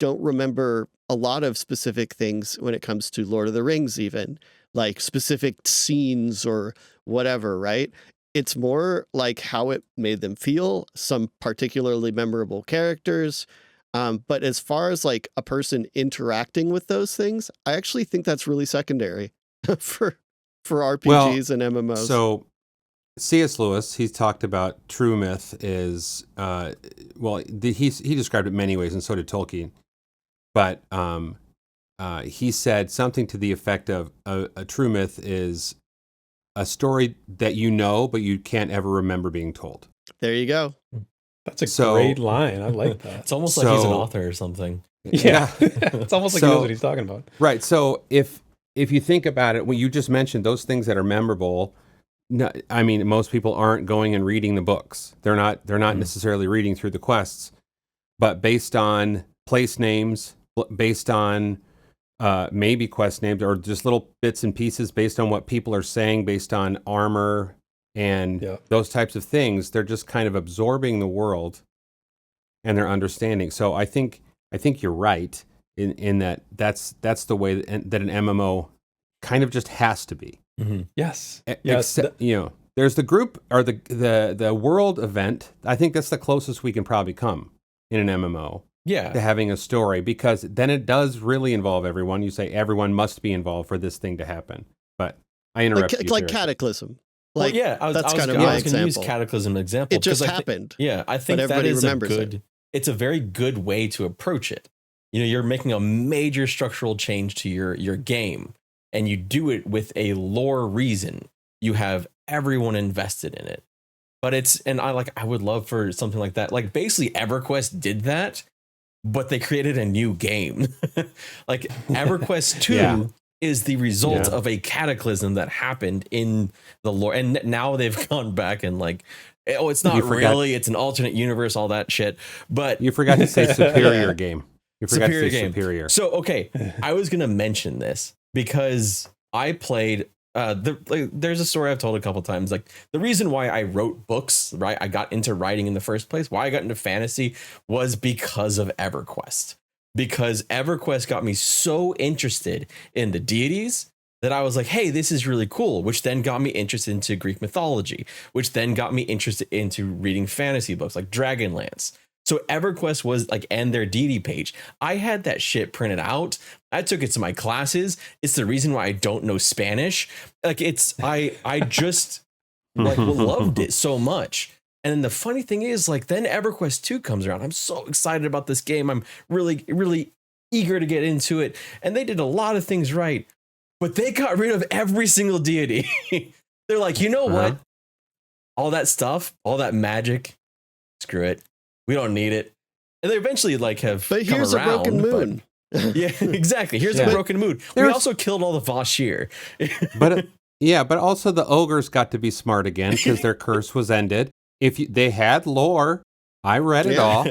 don't remember a lot of specific things when it comes to Lord of the Rings, even like specific scenes or whatever, right? It's more like how it made them feel, some particularly memorable characters. But as far as like a person interacting with those things, I actually think that's really secondary for RPGs and MMOs. So C.S. Lewis, he's talked about true myth is, he described it many ways, and so did Tolkien. But he said something to the effect of a true myth is a story that you know, but you can't ever remember being told. There you go. That's a great line. I like that. It's almost like he's an author or something. Yeah. It's almost like he knows what he's talking about. Right. So if you think about it, when you just mentioned those things that are memorable, I mean, most people aren't going and reading the books. They're not necessarily reading through the quests, but based on place names, based on maybe quest names or just little bits and pieces based on what people are saying, based on armor and those types of things. They're just kind of absorbing the world and they're understanding. So I think you're right in that that's the way that an MMO kind of just has to be. Mm-hmm. Yes. Except, there's the group or the world event. I think that's the closest we can probably come in an MMO. Yeah. To having a story, because then it does really involve everyone. You say everyone must be involved for this thing to happen. But I interrupt you. Like Cataclysm. Like, that's kind of my example. I was going to use Cataclysm example. It just happened. I think that is it's a very good way to approach it. You're making a major structural change to your game, and you do it with a lore reason. You have everyone invested in it. But I would love for something like that. Like basically EverQuest did that, but they created a new game. Like EverQuest 2 is the result of a cataclysm that happened in the lore. And now they've gone back and it's not really, it's an alternate universe, all that shit. But you forgot to say superior game. You forgot to say superior. So, okay, I was going to mention this because I played there's a story I've told a couple times. Like the reason why I wrote books, right? I got into writing in the first place. Why I got into fantasy was because of EverQuest. Because EverQuest got me so interested in the deities that I was like, hey, this is really cool, which then got me interested into Greek mythology, which then got me interested into reading fantasy books like Dragonlance. So EverQuest was and their deity page. I had that shit printed out. I took it to my classes. It's the reason why I don't know Spanish. I just loved it so much. And then the funny thing is then EverQuest 2 comes around. I'm so excited about this game. I'm really, really eager to get into it. And they did a lot of things right, but they got rid of every single deity. They're like, you know what? All that stuff, all that magic, screw it. We don't need it. And they eventually have But come here's around, a broken moon. Yeah, exactly. Here's a broken moon. We also killed all the Vashir. But also the ogres got to be smart again because their curse was ended. If they had lore, I read it all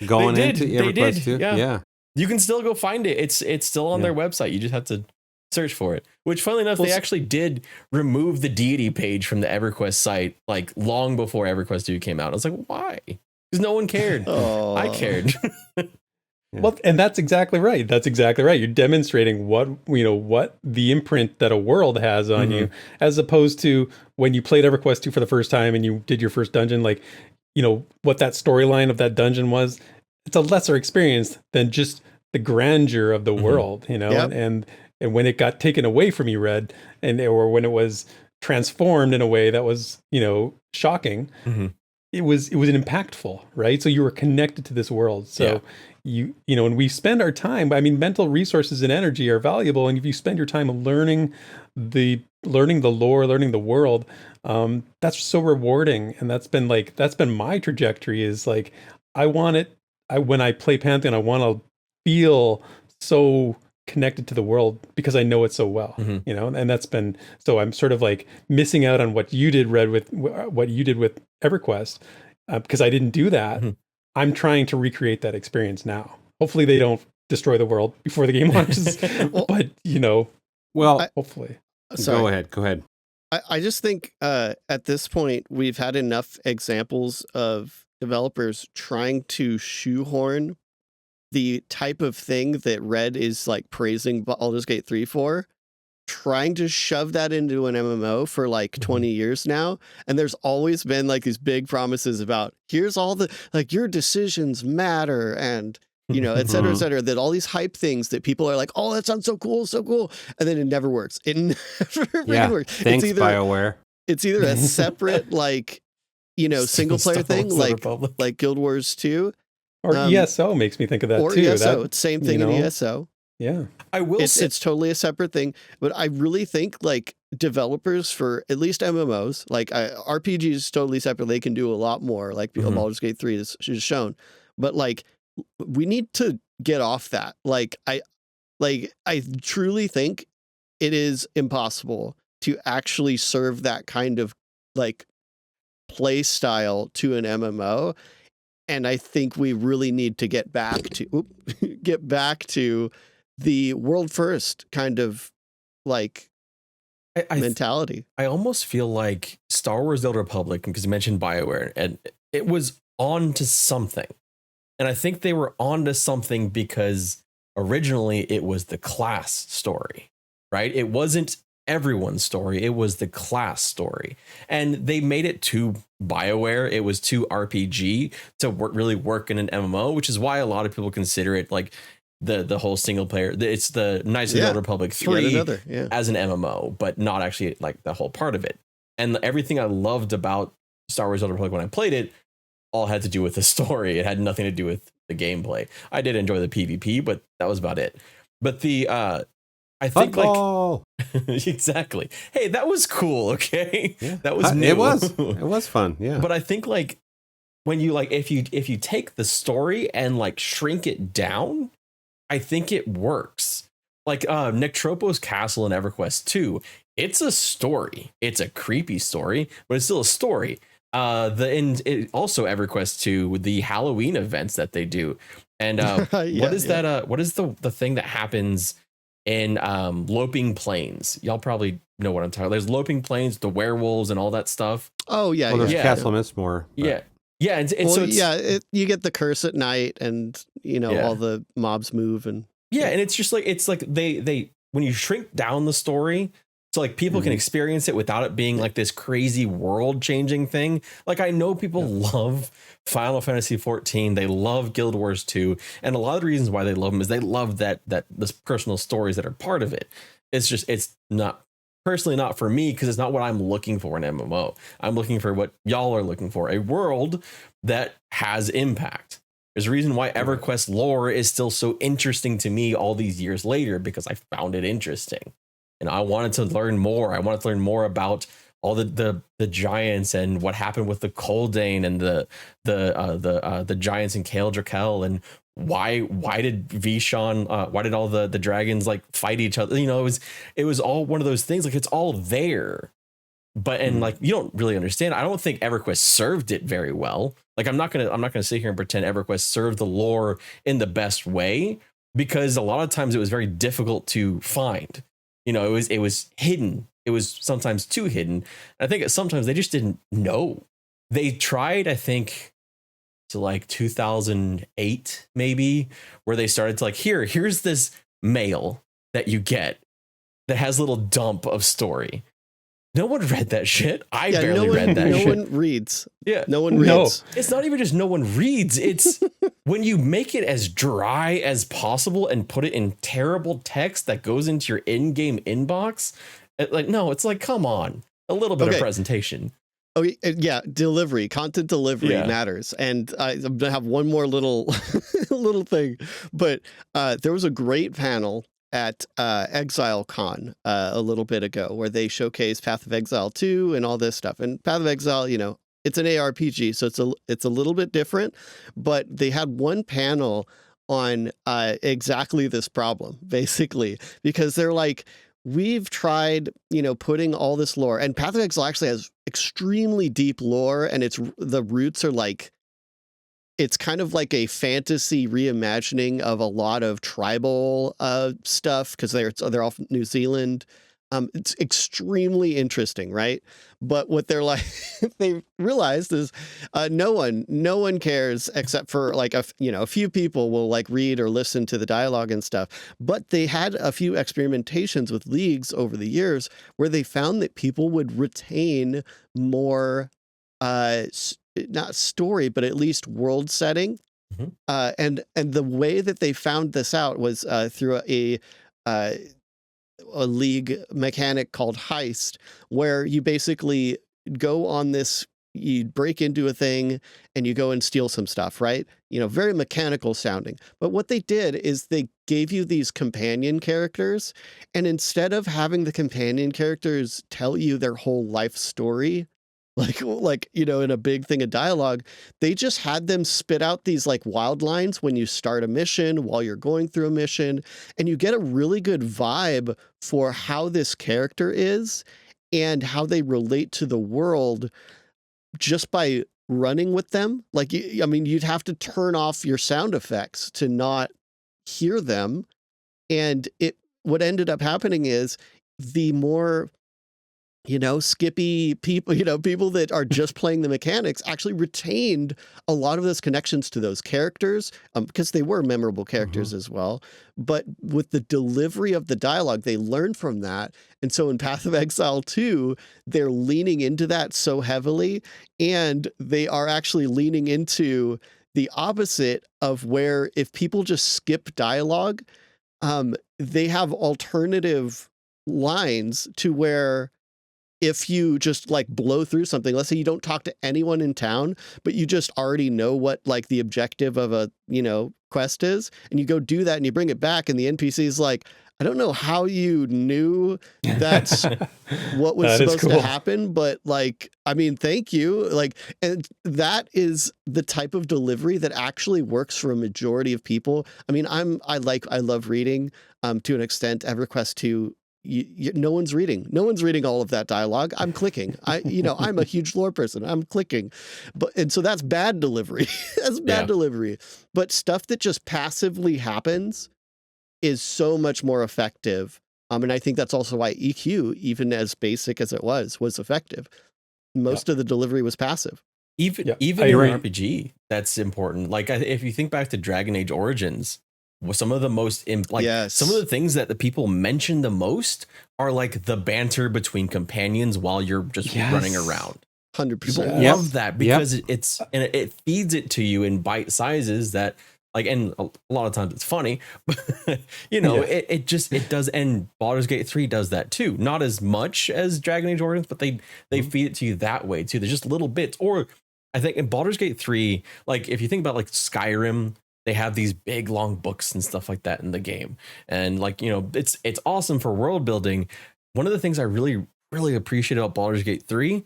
going into EverQuest 2. Yeah. You can still go find it. It's still on their website. You just have to search for it. Which, funnily enough, they actually did remove the deity page from the EverQuest site long before EverQuest 2 came out. I was like, why? Because no one cared. I cared. Well, and that's exactly right. You're demonstrating what the imprint that a world has on you, as opposed to when you played EverQuest 2 for the first time and you did your first dungeon, what that storyline of that dungeon was. It's a lesser experience than just the grandeur of the world, and when it got taken away from you, Red, or when it was transformed in a way that was, shocking. It was impactful, right? So you were connected to this world. So and we spend our time, mental resources and energy are valuable. And if you spend your time learning the lore, learning the world, that's so rewarding. And that's been my trajectory is when I play Pantheon, I want to feel so connected to the world because I know it so well, and that's been, so I'm sort of missing out on what you did, Red, with what you did with EverQuest, because I didn't do that. I'm trying to recreate that experience now. Hopefully they don't destroy the world before the game launches, but hopefully. Sorry. Go ahead. I just think at this point, we've had enough examples of developers trying to shoehorn the type of thing that Red is praising Baldur's Gate 3 for, trying to shove that into an MMO for 20 years now. And there's always been these big promises about here's all the your decisions matter and et cetera, that all these hype things that people are oh, that sounds so cool. And then it never works. It never freaking works. Thanks, BioWare. It's either a separate single player thing like Guild Wars 2. Or ESO makes me think of that or too. ESO, it's same thing in ESO. Yeah, I will. It's totally a separate thing, but I really think developers for at least MMOs, RPGs is totally separate. They can do a lot more, Baldur's Gate 3 is shown. But we need to get off that. I truly think it is impossible to actually serve that kind of play style to an MMO. And I think we really need to get back to the world first kind of like I mentality. I almost feel like Star Wars: The Old Republic, because you mentioned BioWare, and it was on to something. And I think they were on to something because originally it was the class story, right? It wasn't everyone's story. It was the class story. And they made it too BioWare. It was too RPG to really work in an MMO, which is why a lot of people consider it like the whole single player. It's the Knights of the Old Republic 3 as an MMO, but not actually like the whole part of it. And everything I loved about Star Wars: Old Republic when I played it all had to do with the story. It had nothing to do with the gameplay. I did enjoy the PvP, but that was about it. But the I think Football. like exactly. Hey, that was cool. Okay, Yeah. that was new. It was fun. Yeah. But I think like when you like if you take the story and like shrink it down, I think it works. Like Nectropo's Castle in EverQuest 2, it's a story. It's a creepy story, but it's still a story. Also EverQuest 2 with the Halloween events that they do. And what is that? What is the thing that happens in Loping Plains? Y'all probably know what I'm talking about. There's Loping Plains, the werewolves and all that stuff. Oh yeah. Well, there's yeah. Castle Mistmore. Yeah. Yeah, and well, so you get the curse at night, and all the mobs move, and and it's just like they when you shrink down the story, so like people can experience it without it being like this crazy world changing thing. Like I know people love Final Fantasy 14, they love Guild Wars 2, and a lot of the reasons why they love them is they love that this personal stories that are part of it. It's not. Personally, not for me, because it's not what I'm looking for in MMO. I'm looking for what y'all are looking for, a world that has impact. There's a reason why EverQuest lore is still so interesting to me all these years later, because I found it interesting. And I wanted to learn more. I wanted to learn more about all the giants and what happened with the Koldane and the giants in Kael Drakel, and why did Vishon why did all the dragons like fight each other? It was all one of those things, like it's all there, but and like you don't really understand. I don't think EverQuest served it very well. Like I'm not gonna sit here and pretend EverQuest served the lore in the best way, because a lot of times it was very difficult to find. It was hidden. It was sometimes too hidden. I think sometimes they just didn't know. They tried, I think, to like 2008 maybe, where they started to like here's this mail that you get that has a little dump of story. No one read that shit. I barely read that shit. No one reads. Yeah. No one reads. It's not even just no one reads. It's when you make it as dry as possible and put it in terrible text that goes into your in-game inbox. It's like, come on, a little bit of presentation. Oh yeah, content delivery matters. And I'm gonna have one more little thing, but there was a great panel at ExileCon a little bit ago where they showcased Path of Exile 2 and all this stuff. And Path of Exile, it's an ARPG, so it's a little bit different. But they had one panel on exactly this problem, basically, because they're like, we've tried, putting all this lore, and Path of Exile actually has extremely deep lore, and the roots are like, it's kind of like a fantasy reimagining of a lot of tribal stuff, because they're all from New Zealand. It's extremely interesting, right? But what they're like, they realized is no one cares except for like a few people will like read or listen to the dialogue and stuff. But they had a few experimentations with leagues over the years where they found that people would retain more, not story, but at least world setting. And the way that they found this out was through a league mechanic called Heist, where you basically go on this, you break into a thing and you go and steal some stuff, right? Very mechanical sounding. But what they did is they gave you these companion characters, and instead of having the companion characters tell you their whole life story, like in a big thing of dialogue, they just had them spit out these like wild lines when you start a mission, while you're going through a mission, and you get a really good vibe for how this character is and how they relate to the world just by running with them. Like, you'd have to turn off your sound effects to not hear them. And what ended up happening is the more, skippy people, people that are just playing the mechanics actually retained a lot of those connections to those characters, because they were memorable characters as well. But with the delivery of the dialogue, they learned from that. And so in Path of Exile 2, they're leaning into that so heavily, and they are actually leaning into the opposite of where if people just skip dialogue, they have alternative lines to where if you just like blow through something, let's say you don't talk to anyone in town, but you just already know what like the objective of a, quest is, and you go do that and you bring it back and the NPC is like, I don't know how you knew that's what was supposed to happen, but like, I mean, thank you. Like, and that is the type of delivery that actually works for a majority of people. I mean, I love reading, to an extent. EverQuest 2, no one's reading all of that dialogue. I'm clicking. I'm a huge lore person. I'm clicking, and so that's bad delivery. That's bad delivery. But stuff that just passively happens is so much more effective. And I think that's also why EQ, even as basic as it was effective. Most of the delivery was passive. Even in RPG, that's important. Like if you think back to Dragon Age Origins, some of the most some of the things that the people mention the most are like the banter between companions while you're just running around. 100%. People love that because it feeds it to you in bite sizes that like, and a lot of times it's funny, but it does. And Baldur's Gate 3 does that too. Not as much as Dragon Age Origins, but they feed it to you that way too. There's just little bits. Or I think in Baldur's Gate 3, like if you think about like Skyrim, they have these big long books and stuff like that in the game. And like, it's awesome for world building. One of the things I really, really appreciate about Baldur's Gate 3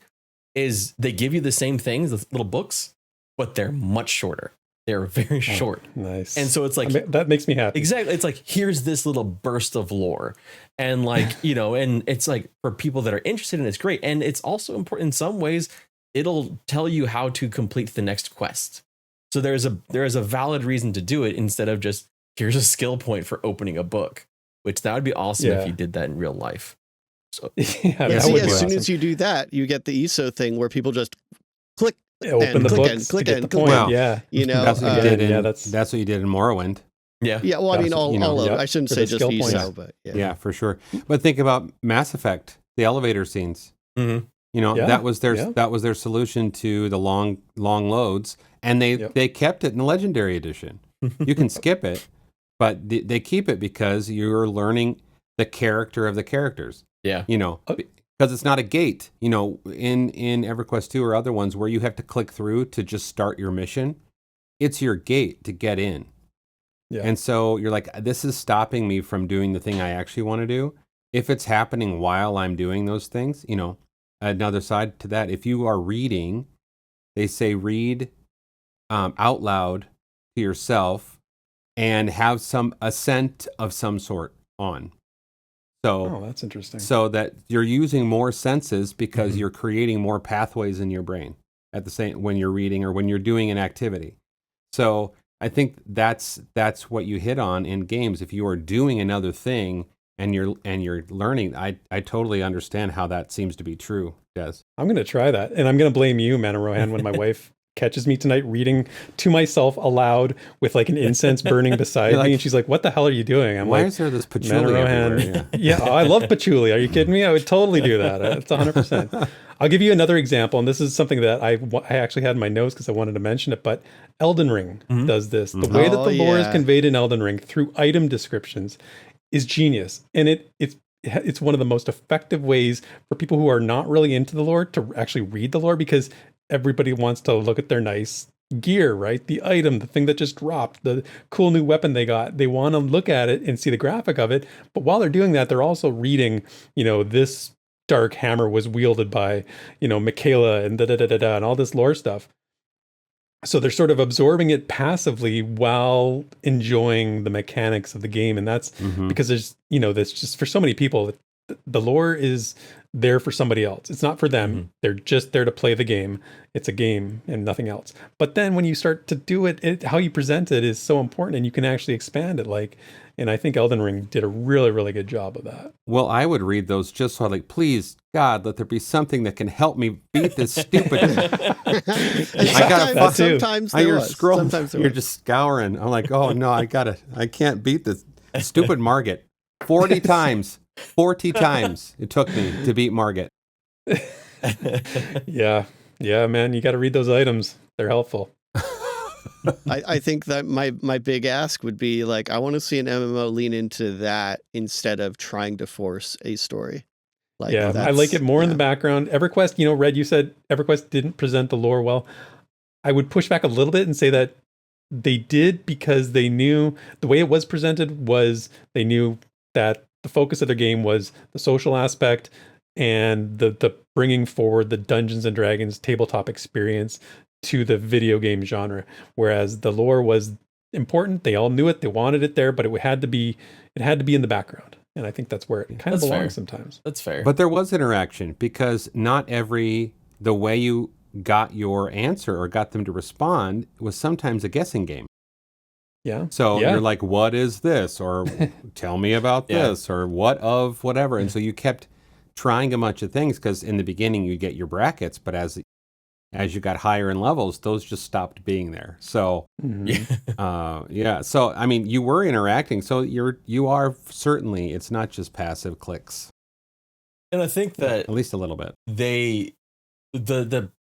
is they give you the same things, the little books, but they're much shorter. They're very short. Nice. And so it's like, that makes me happy. Exactly. It's like, here's this little burst of lore. And like, and it's like for people that are interested in it, it's great. And it's also important in some ways, it'll tell you how to complete the next quest. So there is a valid reason to do it instead of just here's a skill point for opening a book, which that would be awesome if you did that in real life. So as soon as you do that, you get the ESO thing where people just click, open the books, click in. Well, that's what you did. That's what you did in Morrowind. Yeah. Well, I mean, all of it. I shouldn't say just ESO, but yeah, for sure. But think about Mass Effect, the elevator scenes. Mm-hmm. That was their solution to the long loads, and they kept it in the Legendary Edition. You can skip it, but they keep it because you're learning the character of the characters. Yeah, because it's not a gate. In EverQuest 2 or other ones where you have to click through to just start your mission, it's your gate to get in. Yeah. And so you're like, this is stopping me from doing the thing I actually want to do. If it's happening while I'm doing those things, another side to that, if you are reading, they say read out loud to yourself and have some assent of some sort on. So that's interesting. So that you're using more senses because you're creating more pathways in your brain at the same when you're reading or when you're doing an activity. So I think that's what you hit on in games. If you are doing another thing and you're learning, I totally understand how that seems to be true, Des. I'm going to try that, and I'm going to blame you, Man Rohan, when my wife catches me tonight reading to myself aloud with like an incense burning beside me, and she's like, "What the hell are you doing?" I'm Why like, is there this patchouli everywhere? Yeah, I love patchouli. Are you kidding me? I would totally do that. It's 100%. I'll give you another example, and this is something that I actually had in my notes because I wanted to mention it, but Elden Ring does this. The way that the lore is conveyed in Elden Ring through item descriptions is genius, and it's one of the most effective ways for people who are not really into the lore to actually read the lore, because everybody wants to look at their nice gear, right? The item, the thing that just dropped, the cool new weapon they got. They want to look at it and see the graphic of it. But while they're doing that, they're also reading, this dark hammer was wielded by, Michaela and and all this lore stuff. So they're sort of absorbing it passively while enjoying the mechanics of the game. And that's because there's, that's just for so many people, the lore is there for somebody else. It's not for them. Mm-hmm. They're just there to play the game. It's a game and nothing else. But then when you start to do it, how you present it is so important, and you can actually expand it. And I think Elden Ring did a really, really good job of that. Well, I would read those just so like, please, God, let there be something that can help me beat this stupid. Sometimes you're scrolling. You're just scouring. I'm like, oh no, I can't beat this stupid Margit. 40 times it took me to beat Margit. Yeah, man, you got to read those items. They're helpful. I think that my big ask would be like, I want to see an MMO lean into that instead of trying to force a story. Like, yeah, I like it more in the background. EverQuest, Red, you said EverQuest didn't present the lore well. I would push back a little bit and say that they did, because they knew the way it was presented was they knew that the focus of their game was the social aspect and the bringing forward the Dungeons and Dragons tabletop experience to the video game genre, whereas the lore was important. They all knew it, they wanted it there, but it had to be in the background, and I think that's where it kind of belongs sometimes. That's fair. But there was interaction, because not the way you got your answer or got them to respond was sometimes a guessing game. Yeah. So you're like, what is this? Or tell me about this, or what of whatever. And so you kept trying a bunch of things, because in the beginning you get your brackets, but as you got higher in levels, those just stopped being there. So so I mean, you were interacting, so you are certainly, it's not just passive clicks. And I think that at least a little bit.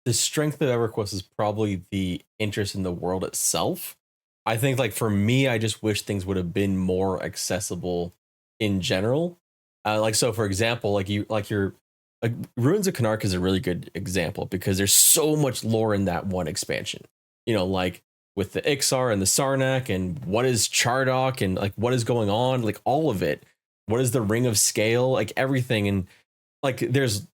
The strength of EverQuest is probably the interest in the world itself. I think, like, for me, I just wish things would have been more accessible in general. So for example, Ruins of Canark is a really good example, because there's so much lore in that one expansion. Like with the Ixar and the Sarnak, and what is Chardok, and like what is going on, like all of it. What is the Ring of Scale, like everything, and like there's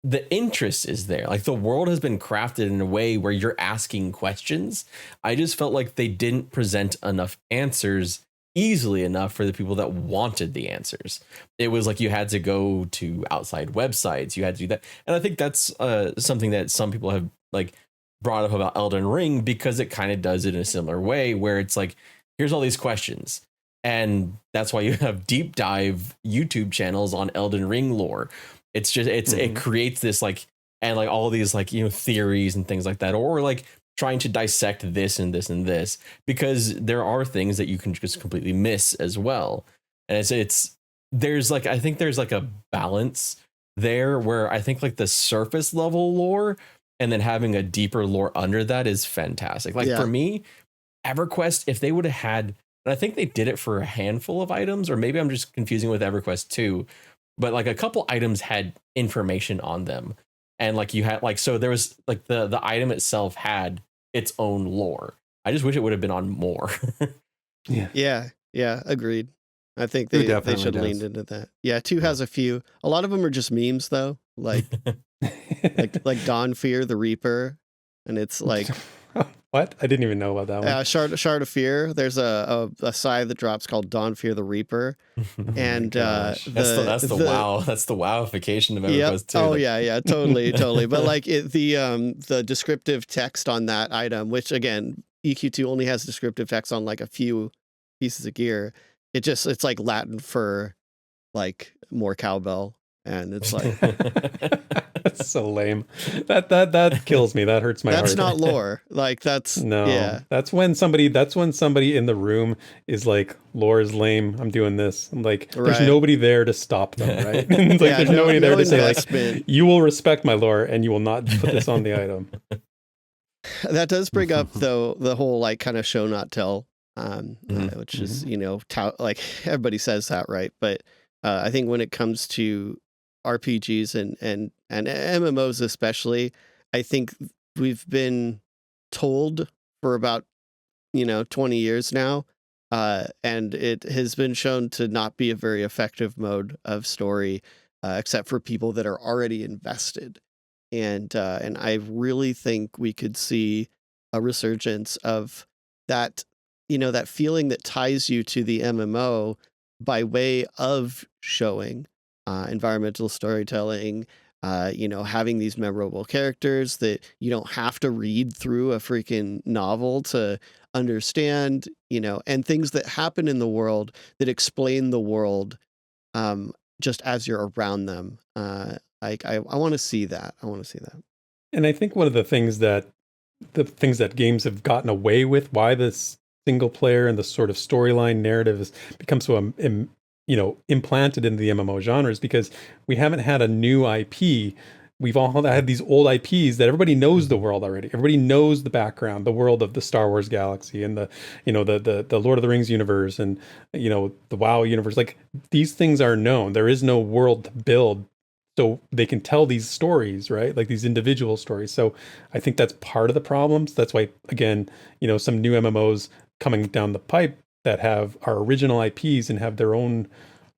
the interest is there. Like the world has been crafted in a way where you're asking questions. I just felt like they didn't present enough answers easily enough for the people that wanted the answers. It was like you had to go to outside websites, you had to do that. And I think that's something that some people have like brought up about Elden Ring, because it kind of does it in a similar way, where it's like, here's all these questions. And that's why you have deep dive YouTube channels on Elden Ring lore. It's just, it creates this like, and like all these like, theories and things like that, or like trying to dissect this and this and this, because there are things that you can just completely miss as well. And there's like, I think there's like a balance there, where I think like the surface level lore and then having a deeper lore under that is fantastic. Like for me, EverQuest, if they would have had, and I think they did it for a handful of items, or maybe I'm just confusing with EverQuest 2, but like a couple items had information on them. And like you had like, so there was like the item itself had its own lore. I just wish it would have been on more. Yeah. Agreed. I think they should have leaned into that. Yeah. 2 has a few. A lot of them are just memes though. Like Dawn Fear the Reaper. And it's like, what? I didn't even know about that one. Shard of Fear. There's a side that drops called Dawn Fear the Reaper, and that's the wow. That's the wowification of EverQuest too. Oh yeah, totally. But like the descriptive text on that item, which again EQ2 only has descriptive text on like a few pieces of gear. It's like Latin for like more cowbell, and it's like. That's so lame. That kills me. That hurts my heart. That's not lore. Like that's That's when somebody in the room is like, lore is lame. I'm doing this. I'm like, there's nobody there to stop them, right? Like there's nobody there to say like, you will respect my lore and you will not put this on the item. That does bring up though the whole like kind of show not tell, which is like everybody says that, right? But I think when it comes to RPGs and MMOs especially, I think we've been told for about 20 years now, and it has been shown to not be a very effective mode of story, except for people that are already invested. And I really think we could see a resurgence of that, that feeling that ties you to the MMO by way of showing. environmental storytelling, having these memorable characters that you don't have to read through a freaking novel to understand, and things that happen in the world that explain the world just as you're around them. I want to see that. I want to see that. And I think one of the things that games have gotten away with, why this single player and the sort of storyline narrative has become so implanted into the MMO genres, because we haven't had a new IP. We've all had these old IPs that everybody knows the world already. Everybody knows the background, the world of the Star Wars galaxy and the Lord of the Rings universe and the WoW universe. Like, these things are known. There is no world to build, so they can tell these stories, right? Like these individual stories. So I think that's part of the problems. That's why, again, some new MMOs coming down the pipe that have our original IPs and have their own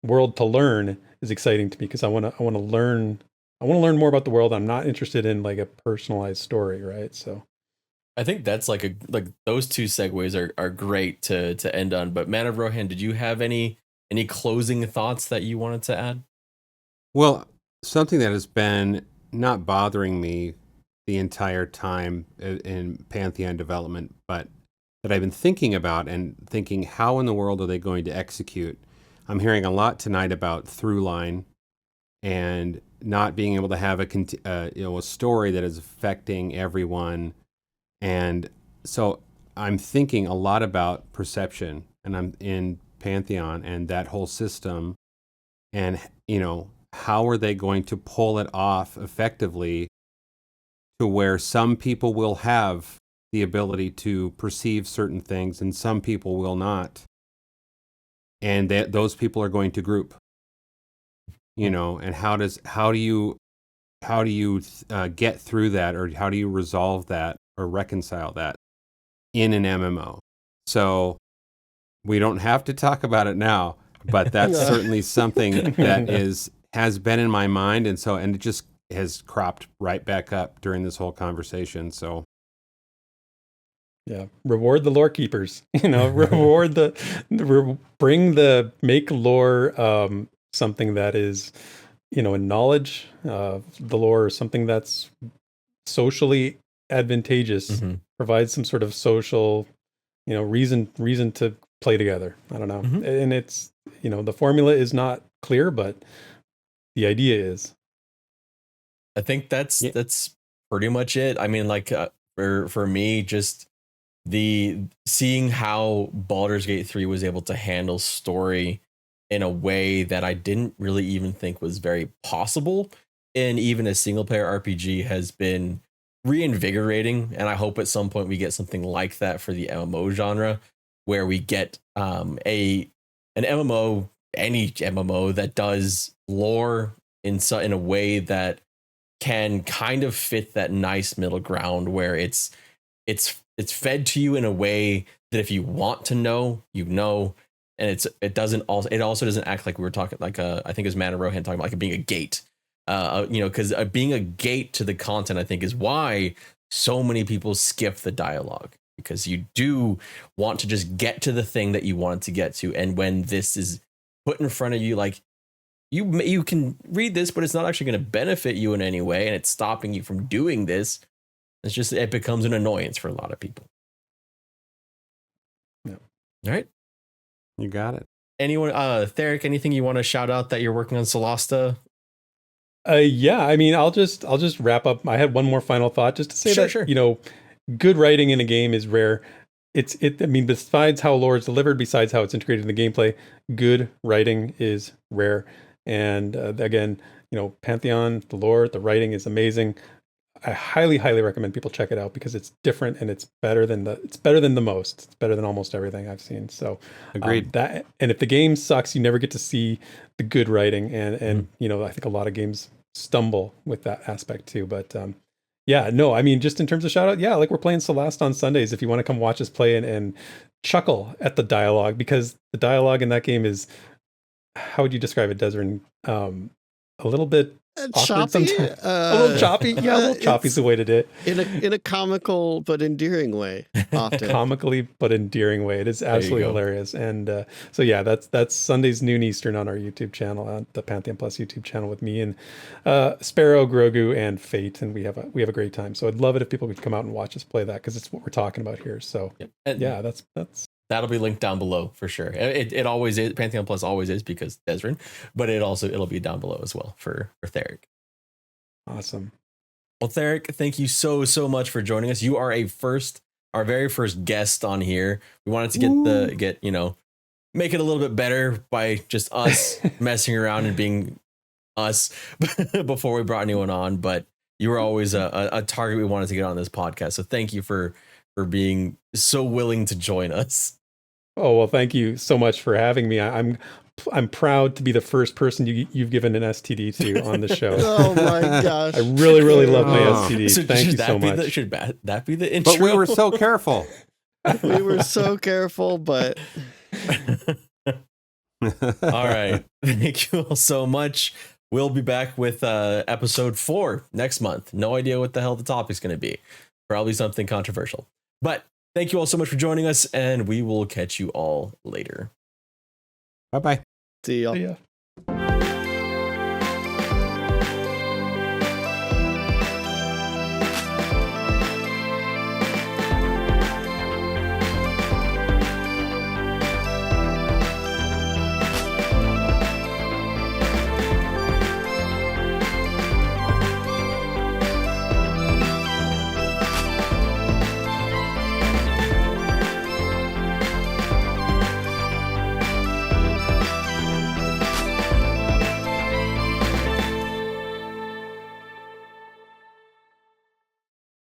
world to learn is exciting to me, because I want to learn more about the world. I'm not interested in like a personalized story, right? So I think that's like those two segues are great to end on. But Man of Rohan, did you have any closing thoughts that you wanted to add? Well, something that has been not bothering me the entire time in Pantheon development, but that I've been thinking about and thinking, how in the world are they going to execute? I'm hearing a lot tonight about through line and not being able to have a story that is affecting everyone. And so I'm thinking a lot about perception, and I'm in Pantheon and that whole system, and how are they going to pull it off effectively to where some people will have the ability to perceive certain things and some people will not, and that those people are going to group, and how do you get through that, or how do you resolve that or reconcile that in an MMO? So we don't have to talk about it now, but that's certainly something that has been in my mind, and it just has cropped right back up during this whole conversation. So yeah, reward the lore keepers. Reward make lore something that is, in knowledge, the lore, something that's socially advantageous, provides some sort of social, reason to play together. I don't know, and it's the formula is not clear, but the idea is. I think that's pretty much it. I mean, like for me, just the seeing how Baldur's Gate 3 was able to handle story in a way that I didn't really even think was very possible in even a single player RPG has been reinvigorating. And I hope at some point we get something like that for the MMO genre, where we get an MMO, any MMO that does lore in a way that can kind of fit that nice middle ground, where it's fed to you in a way that if you want to know, and it also doesn't act like we were talking like I think it was Man and Rohan talking about like being a gate, because being a gate to the content, I think, is why so many people skip the dialogue, because you do want to just get to the thing that you wanted to get to, and when this is put in front of you, like you can read this, but it's not actually going to benefit you in any way, and it's stopping you from doing this. It becomes an annoyance for a lot of people. Yeah. All right. You got it. Anyone, Therek, anything you want to shout out that you're working on Solasta? Yeah, I mean, I'll just wrap up. I had one more final thought, just to say that good writing in a game is rare. I mean, besides how lore is delivered, besides how it's integrated in the gameplay, good writing is rare. And again, Pantheon, the lore, the writing is amazing. I highly, highly recommend people check it out, because it's different and it's better than the most. It's better than almost everything I've seen. So agreed. And if the game sucks, you never get to see the good writing. And I think a lot of games stumble with that aspect too. But yeah, no, I mean, just in terms of shout out, yeah, like we're playing Solasta on Sundays. If you want to come watch us play and chuckle at the dialogue, because the dialogue in that game is, how would you describe it, Desryn? a little bit awkward choppy, sometimes. A little choppy. Yeah, a little choppy's the way to do it. in a comical but endearing way. Often, Comically but endearing way. It is absolutely hilarious. And so yeah, that's Sundays noon Eastern on our YouTube channel, on the Pantheon Plus YouTube channel, with me and Sparrow, Grogu, and Fate, and we have a great time. So I'd love it if people could come out and watch us play that, because it's what we're talking about here. So yeah, that's that'll be linked down below for sure. It always is. Pantheon Plus always is, because Desryn, but it'll be down below as well for Therek. Awesome. Well, Therek, thank you so much for joining us. You are our very first guest on here. We wanted to get make it a little bit better by just us messing around and being us before we brought anyone on. But you were always a target we wanted to get on this podcast. So thank you for being so willing to join us. Oh, well, thank you so much for having me. I'm proud to be the first person you've given an STD to on the show. Oh my gosh. I really love my STD. So thank you so much. Should that be the intro? But we were so careful. We were so careful, but all right. Thank you all so much. We'll be back with episode 4 next month. No idea what the hell the topic's going to be. Probably something controversial. But thank you all so much for joining us, and we will catch you all later. Bye-bye. see y'all. See ya.